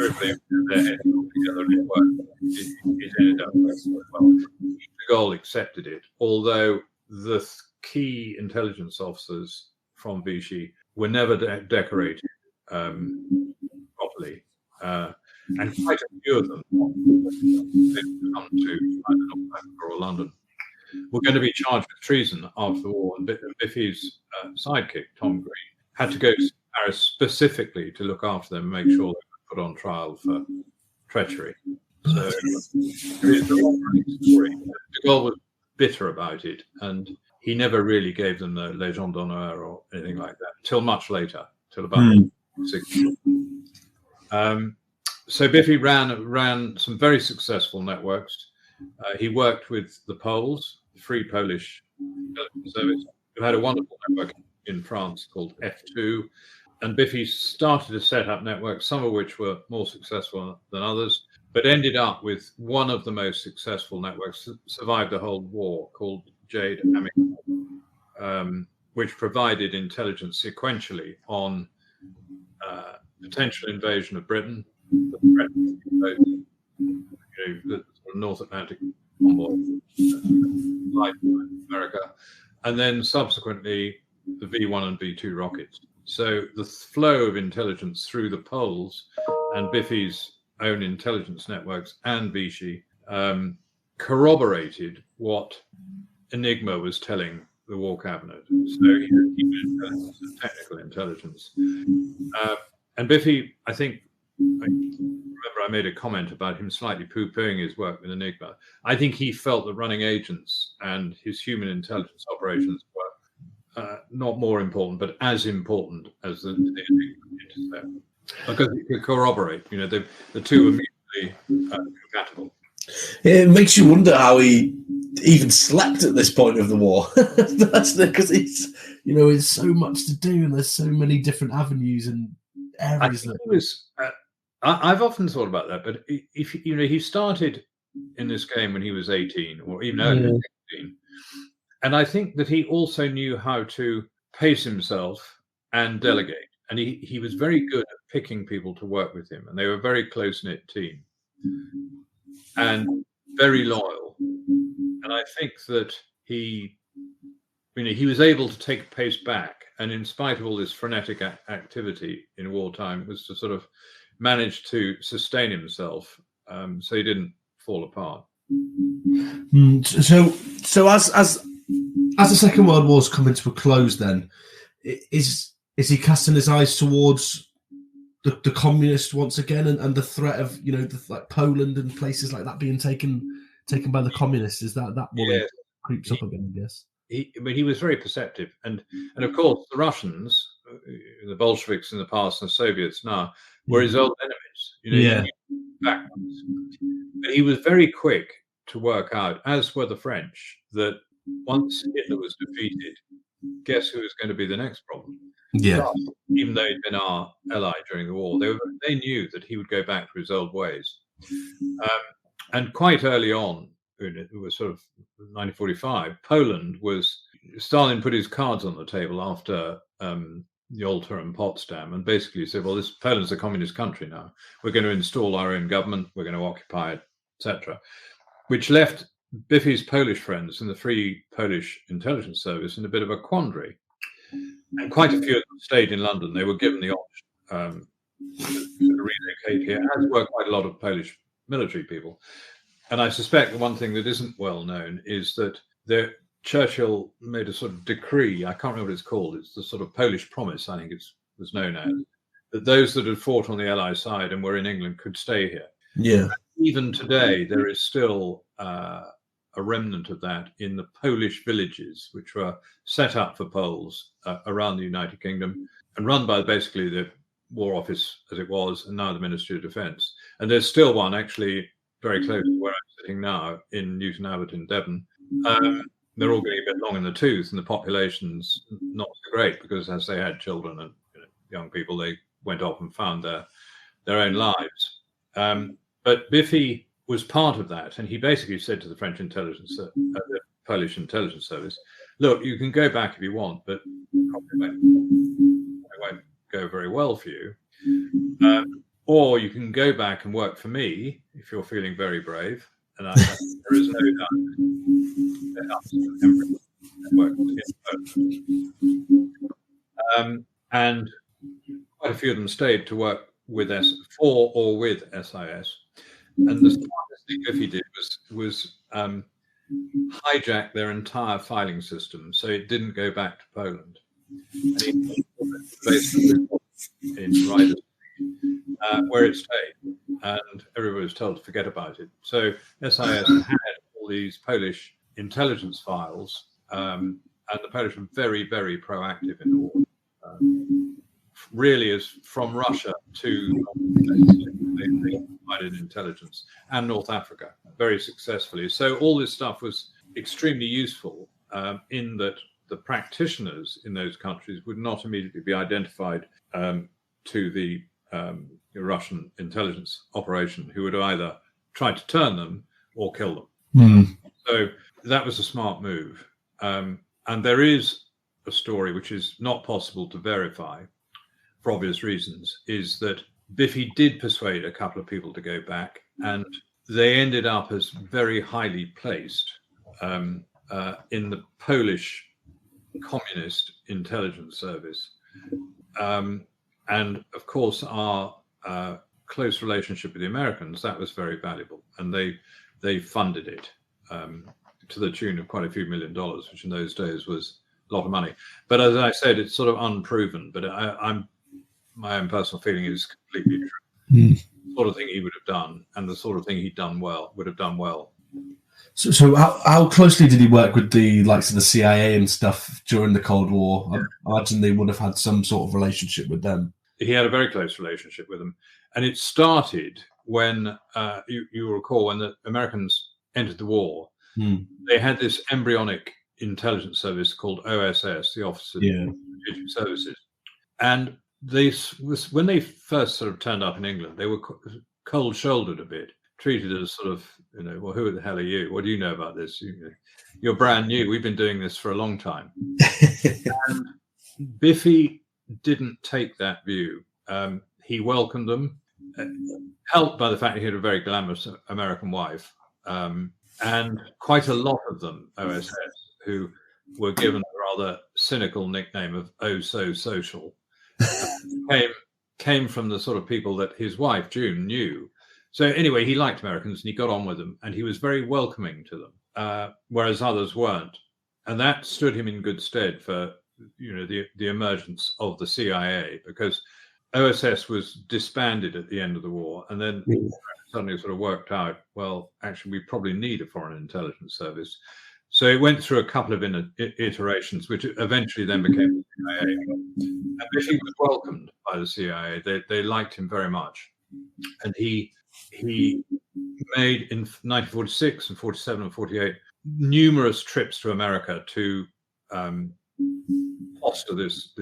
everybody put their heads all together and it worked. It ended up working well. De Gaulle accepted it, although the key intelligence officers from Vichy were never decorated properly. And quite a few of them come to either Norfolk or London were going to be charged with treason after the war. And Biffy's sidekick, Tom Green, had to go to Paris specifically to look after them and make sure they were put on trial for treachery. So it is a long-running story. De Gaulle was bitter about it, and he never really gave them the Légion d'honneur or anything like that till much later, till about 60. So Biffy ran some very successful networks. He worked with the Poles, the Free Polish Intelligence Service, who had a wonderful network in France called F2. And Biffy started to set up networks, some of which were more successful than others, but ended up with one of the most successful networks that survived the whole war, called Jade Amical, which provided intelligence sequentially on potential invasion of Britain, the threat of the North Atlantic convoy, like America, and then subsequently the V1 and V2 rockets. So the flow of intelligence through the Poles and Biffy's own intelligence networks and Vichy corroborated what Enigma was telling the War Cabinet. So human intelligence and technical intelligence. And Biffy, I think, I remember I made a comment about him slightly poo-pooing his work with Enigma. I think he felt that running agents and his human intelligence operations were not more important, but as important as the Enigma intercept, because it could corroborate. The two were mutually compatible. It makes you wonder how he even slept at this point of the war. That's because it's so much to do, and there's so many different avenues and areas. I've often thought about that, but if he started in this game when he was 18, or even earlier, 16, and I think that he also knew how to pace himself and delegate, and he was very good at picking people to work with him, and they were a very close-knit team and very loyal. And I think that he was able to take a pace back, and in spite of all this frenetic activity in wartime, was to sort of manage to sustain himself, so he didn't fall apart. So as the Second World War's coming to a close, then is he casting his eyes towards the communists once again, and the threat of like Poland and places like that being taken by the communists? Is that worry creeps up again? I guess. He was very perceptive, and of course the Russians, the Bolsheviks in the past and the Soviets now, were his old enemies. Backwards. But he was very quick to work out, as were the French, that once Hitler was defeated, guess who was going to be the next problem? Yeah. But even though he'd been our ally during the war, they knew that he would go back to his old ways. And quite early on, it was sort of 1945, Stalin put his cards on the table after the Yalta and Potsdam, and basically said, well, Poland's a communist country now. We're going to install our own government. We're going to occupy it, etc. Which left Biffy's Polish friends in the Free Polish Intelligence Service in a bit of a quandary. And quite a few of them stayed in London. They were given the option to relocate here, as were quite a lot of Polish military people. And I suspect the one thing that isn't well known is that Churchill made a sort of decree, I can't remember what it's called, it's the sort of Polish promise, I think it was known as, that those that had fought on the Allied side and were in England could stay here. Yeah. Even today, there is still a remnant of that in the Polish villages, which were set up for Poles around the United Kingdom and run by basically the War Office as it was, and now the Ministry of Defence. And there's still one actually very close to where I'm sitting now in Newton Abbot in Devon. They're all getting a bit long in the tooth, and the population's not so great because as they had children and young people, they went off and found their own lives. But Biffy was part of that, and he basically said to the French intelligence, the Polish intelligence service, look, you can go back if you want, but probably won't go very well for you. Or you can go back and work for me if you're feeling very brave. And there is no doubt. And quite a few of them stayed to work with for or with SIS. And the smartest thing Biffy did was hijack their entire filing system so it didn't go back to Poland. And he in Ryder, where it stayed, and everybody was told to forget about it. So SIS had all these Polish intelligence files, and the Polish were very, very proactive in all. Really, is from Russia to they provided intelligence, and North Africa very successfully. So all this stuff was extremely useful in that the practitioners in those countries would not immediately be identified to the Russian intelligence operation, who would either try to turn them or kill them. So that was a smart move. And there is a story which is not possible to verify for obvious reasons, is that Biffy did persuade a couple of people to go back, and they ended up as very highly placed in the Polish Communist Intelligence Service. And of course, our close relationship with the Americans, that was very valuable. And they funded it to the tune of quite a few $1 million, which in those days was a lot of money. But as I said, it's sort of unproven, but my own personal feeling is completely true. The sort of thing he would have done, and the sort of thing would have done well. So how closely did he work with the likes of the CIA and stuff during the Cold War? I imagine they would have had some sort of relationship with them. He had a very close relationship with them. And it started when, you recall, when the Americans entered the war, they had this embryonic intelligence service called OSS, the Office of Strategic Services. And when they first sort of turned up in England, they were cold-shouldered a bit, treated as sort of, well, who the hell are you? What do you know about this? You're brand new. We've been doing this for a long time. And Biffy didn't take that view. He welcomed them, helped by the fact he had a very glamorous American wife, and quite a lot of them, OSS, who were given a rather cynical nickname of "Oh So Social," came from the sort of people that his wife June knew. So anyway, he liked Americans and he got on with them, and he was very welcoming to them, whereas others weren't, and that stood him in good stead for the emergence of the CIA, because OSS was disbanded at the end of the war, and then suddenly sort of worked out, well, actually, we probably need a foreign intelligence service. So it went through a couple of iterations, which eventually then became the CIA. And Biffy was welcomed by the CIA. They liked him very much. And he made, in 1946 and 47 and 48, numerous trips to America to foster this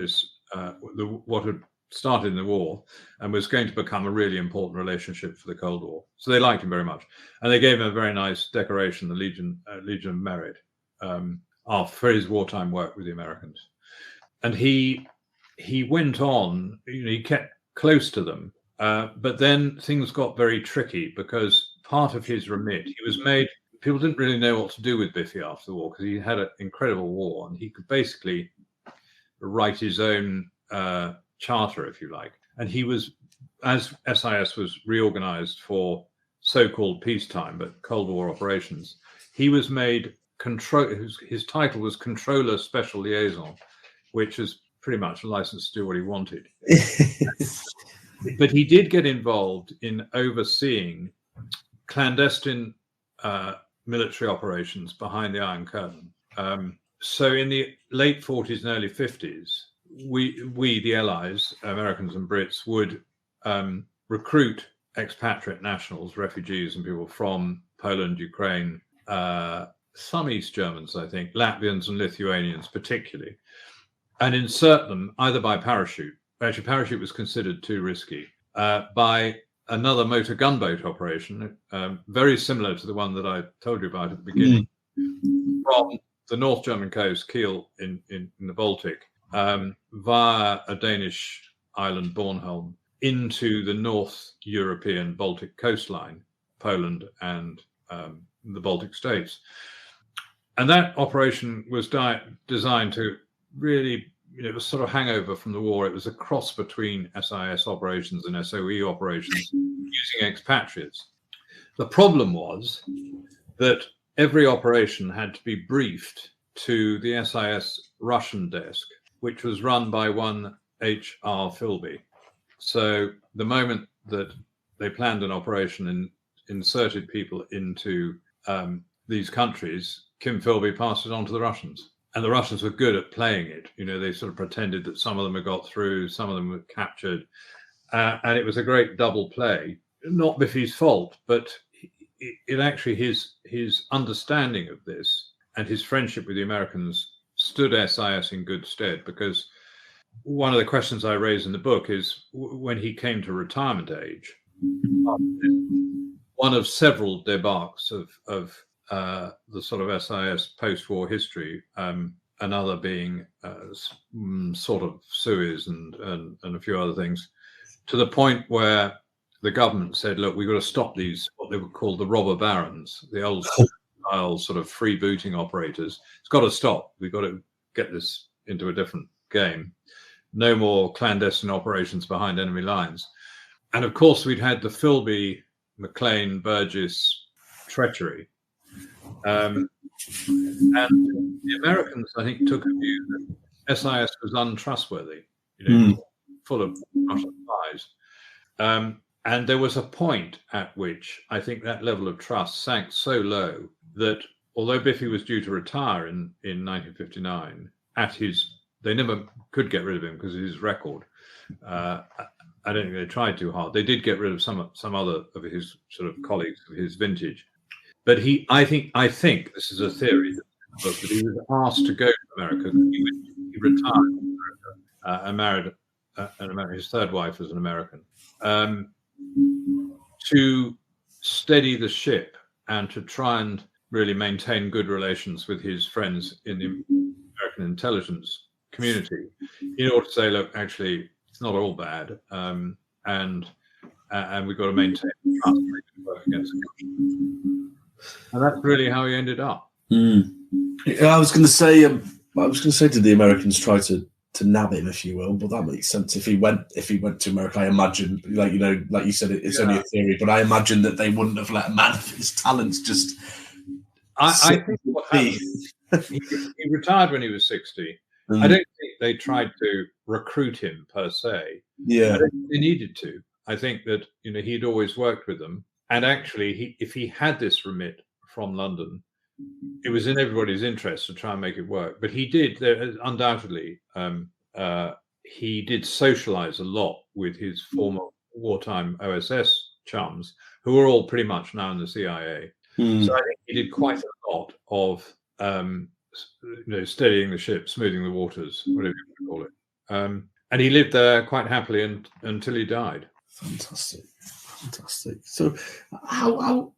what had started in the war and was going to become a really important relationship for the Cold War. So they liked him very much, and they gave him a very nice decoration, the Legion of Merit, for his wartime work with the Americans. And he went on, he kept close to them, but then things got very tricky because part of his remit, he was made. People didn't really know what to do with Biffy after the war because he had an incredible war and he could basically write his own charter, if you like. And he was, as SIS was reorganized for so-called peacetime, but Cold War operations, he was made his title was Controller Special Liaison, which is pretty much a license to do what he wanted. But he did get involved in overseeing clandestine military operations behind the Iron Curtain. So in the late 40s and early 50s, we the Allies, Americans and Brits, would recruit expatriate nationals, refugees and people from Poland, Ukraine, some East Germans, I think, Latvians and Lithuanians particularly, and insert them either by parachute. Actually, parachute was considered too risky. By another motor gunboat operation, very similar to the one that I told you about at the beginning, from the North German coast, Kiel in the Baltic, via a Danish island, Bornholm, into the North European Baltic coastline, Poland and the Baltic states. And that operation was designed to really, it was sort of hangover from the war. It was a cross between SIS operations and SOE operations using expatriates. The problem was that every operation had to be briefed to the SIS Russian desk, which was run by one H.R. Philby. So the moment that they planned an operation and inserted people into these countries, Kim Philby passed it on to the Russians. And the Russians were good at playing it. They sort of pretended that some of them had got through, some of them were captured. And it was a great double play. Not Biffy's fault, but it actually, his understanding of this and his friendship with the Americans stood SIS in good stead, because one of the questions I raise in the book is when he came to retirement age, one of several debarques of the sort of SIS post-war history, another being sort of Suez and a few other things, to the point where the government said, look, we've got to stop these, what they would call the robber barons, the old style sort of freebooting operators. It's got to stop. We've got to get this into a different game. No more clandestine operations behind enemy lines. And of course, we'd had the Philby, McLean, Burgess treachery. And the Americans, I think, took a view that SIS was untrustworthy, full of Russian spies. And there was a point at which I think that level of trust sank so low that although Biffy was due to retire in 1959, they never could get rid of him because of his record. I don't think they tried too hard. They did get rid of some other of his sort of colleagues of his vintage. But I think this is a theory, that he was asked to go to America. He retired from America and married an American. His third wife was an American, to steady the ship and to try and really maintain good relations with his friends in the American intelligence community, in order to say, look, actually, it's not all bad, and we've got to maintain trust and work against it. And that's really how he ended up. I was going to say, did the Americans try to nab him, if you will? But that makes sense. If he went to America, I imagine, like you said, it's only a theory, but I imagine that they wouldn't have let a man of his talents just. I think what happened, he retired when he was 60. I don't think they tried to recruit him per se. Yeah, I don't think they needed to. I think that he'd always worked with them. And actually, if he had this remit from London, it was in everybody's interest to try and make it work. But he did, undoubtedly, he did socialize a lot with his former wartime OSS chums, who were all pretty much now in the CIA. So I think he did quite a lot of, steadying the ship, smoothing the waters, whatever you want to call it. And he lived there quite happily until he died. Fantastic. So, how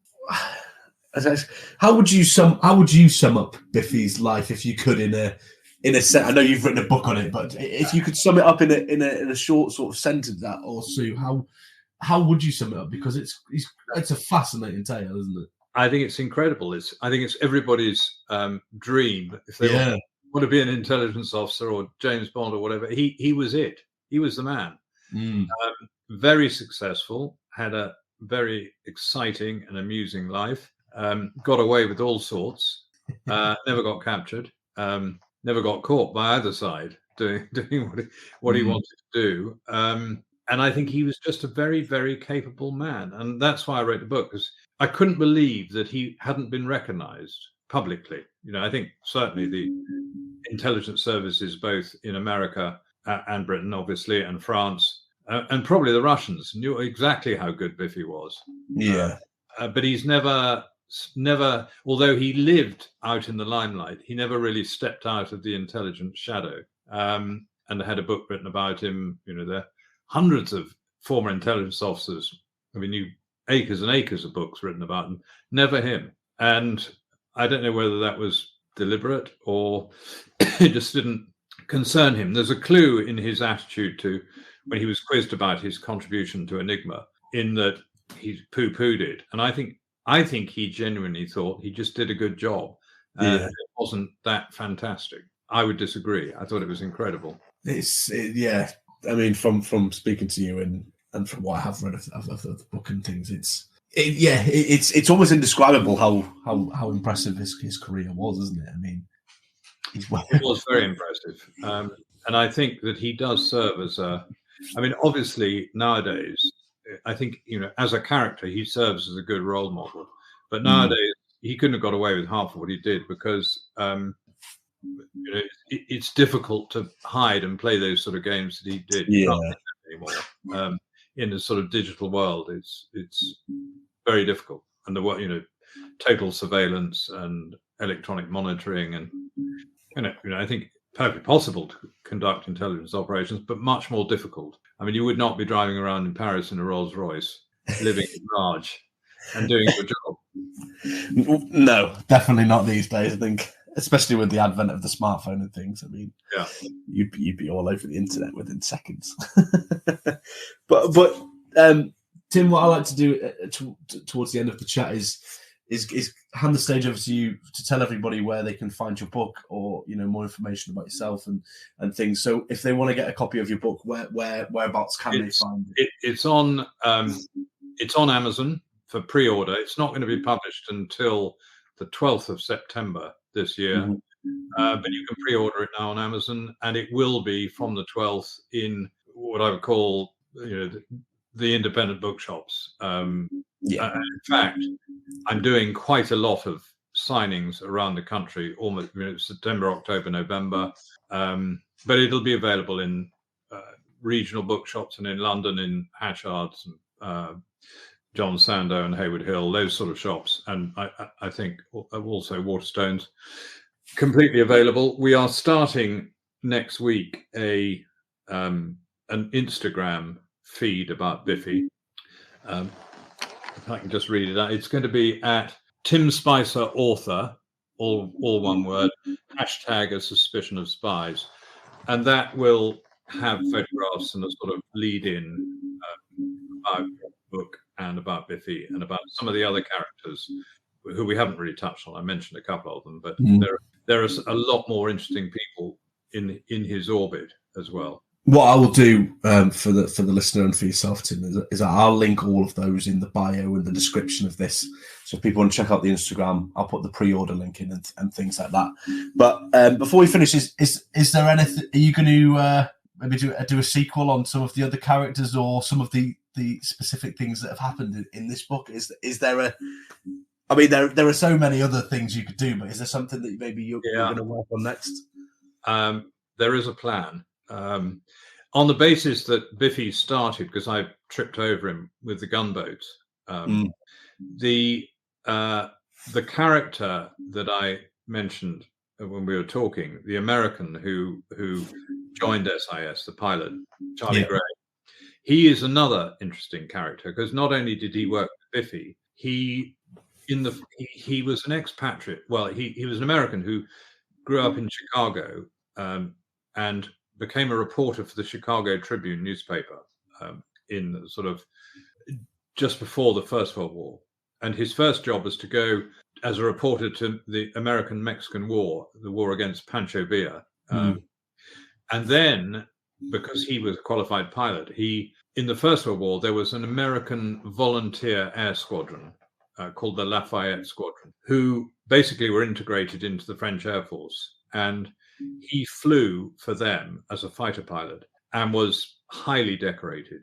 would you sum up Biffy's life if you could in a set? I know you've written a book on it, but if you could sum it up in a short sort of sentence, that or Sue, how would you sum it up? Because it's a fascinating tale, isn't it? I think it's incredible. I think it's everybody's dream if they want to be an intelligence officer or James Bond or whatever. He was it. He was the man. Very successful. Had a very exciting and amusing life. Got away with all sorts. Never got captured. Never got caught by either side doing what he wanted to do. And I think he was just a very, very capable man. And that's why I wrote the book, because I couldn't believe that he hadn't been recognized publicly. I think certainly the intelligence services, both in America and Britain, obviously, and France, and probably the Russians knew exactly how good Biffy was. Yeah. But he's never, although he lived out in the limelight, he never really stepped out of the intelligence shadow. And I had a book written about him. There are hundreds of former intelligence officers. I mean, acres and acres of books written about him, never him. And I don't know whether that was deliberate or it just didn't concern him. There's a clue in his attitude to when he was quizzed about his contribution to Enigma, in that he poo-pooed it. And I think he genuinely thought he just did a good job. It wasn't that fantastic. I would disagree. I thought it was incredible. I mean, from speaking to you and from what I have read of the book and things, it's almost indescribable how impressive his career was, isn't it? I mean, it was very impressive, and I think that he does serve as obviously nowadays, I think as a character he serves as a good role model, but nowadays he couldn't have got away with half of what he did, because it's difficult to hide and play those sort of games that he did. Anymore. In a sort of digital world, it's very difficult, and total surveillance and electronic monitoring, and I think perfectly possible to conduct intelligence operations, but much more difficult. I mean, you would not be driving around in Paris in a Rolls Royce, living large, and doing your job. No, definitely not these days. I think, especially with the advent of the smartphone and things. I mean, you'd be all over the internet within seconds. but Tim, what I like to do towards the end of the chat is hand the stage over to you to tell everybody where they can find your book, or more information about yourself and things. So if they want to get a copy of your book, whereabouts can they find it? It's on Amazon for pre-order. It's not going to be published until the 12th of September this year, but you can pre-order it now on Amazon, and it will be from the 12th in what I would call the independent bookshops. In fact, I'm doing quite a lot of signings around the country, almost September, October, November, but it'll be available in regional bookshops, and in London in Hatchards and John Sandow and Hayward Hill, those sort of shops, and I think also Waterstones, completely available. We are starting next week an Instagram feed about Biffy. If I can just read it out, it's going to be at Tim Spicer Author, all one word, hashtag a suspicion of spies, and that will have photographs and a sort of lead-in about the book and about Biffy and about some of the other characters who we haven't really touched on. I mentioned a couple of them, but there are a lot more interesting people in his orbit as well. What I will do for the listener and for yourself, Tim, is I'll link all of those in the bio and the description of this. So if people want to check out the Instagram, I'll put the pre-order link in and things like that. But before we finish, is there anything? Are you going to maybe do a sequel on some of the other characters or some of the specific things that have happened in this book? Is there a? I mean, there are so many other things you could do, but is there something that maybe you're going to work on next? There is a plan. On the basis that Biffy started, because I tripped over him with the gunboats, the character that I mentioned when we were talking, the American who joined SIS, the pilot, Charlie Yeah. Gray. He is another interesting character because not only did he work with Biffy, he was an expatriate. Well, he was an American who grew up in Chicago and became a reporter for the Chicago Tribune newspaper in sort of just before the First World War. And his first job was to go as a reporter to the American-Mexican War, the war against Pancho Villa. And then, because he was a qualified pilot, in the First World War, there was an American volunteer air squadron called the Lafayette Squadron, who basically were integrated into the French Air Force. And he flew for them as a fighter pilot and was highly decorated.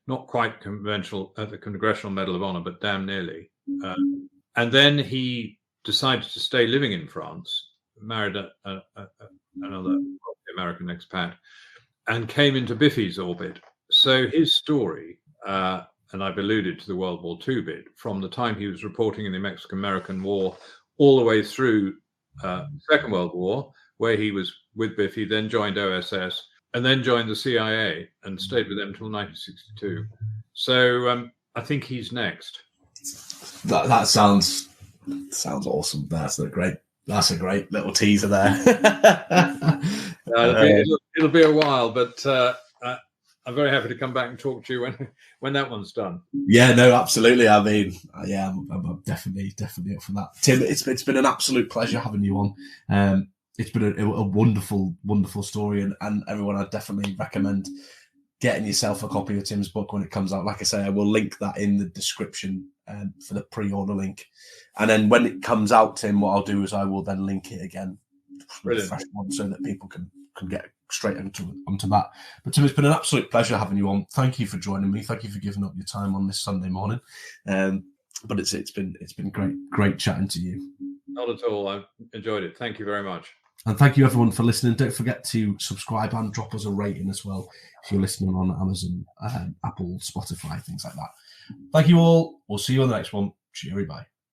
Not quite conventional at the Congressional Medal of Honor, but damn nearly. And then he decided to stay living in France, married another American expat, and came into Biffy's orbit. So his story, and I've alluded to the World War II bit, from the time he was reporting in the Mexican-American War all the way through the Second World War, where he was with Biffy, then joined OSS, and then joined the CIA and stayed with them until 1962. So I think he's next. That sounds awesome. That's a great little teaser there. It'll be a while, but I'm very happy to come back and talk to you when that one's done. Yeah, no, absolutely. I mean, yeah, I'm definitely up for that. Tim, it's been an absolute pleasure having you on. It's been a wonderful, wonderful story, and everyone, I'd definitely recommend getting yourself a copy of Tim's book when it comes out. Like I say, I will link that in the description for the pre-order link. And then when it comes out, Tim, what I'll do is I will then link it again with a fresh one so that people can get straight onto that. But Tim, it's been an absolute pleasure having you on. Thank you for joining me. Thank you for giving up your time on this Sunday morning. But it's been great chatting to you. Not at all. I've enjoyed it. Thank you very much. And thank you everyone for listening. Don't forget to subscribe and drop us a rating as well if you're listening on Amazon, Apple, Spotify, things like that. Thank you all. We'll see you on the next one. Cheery bye.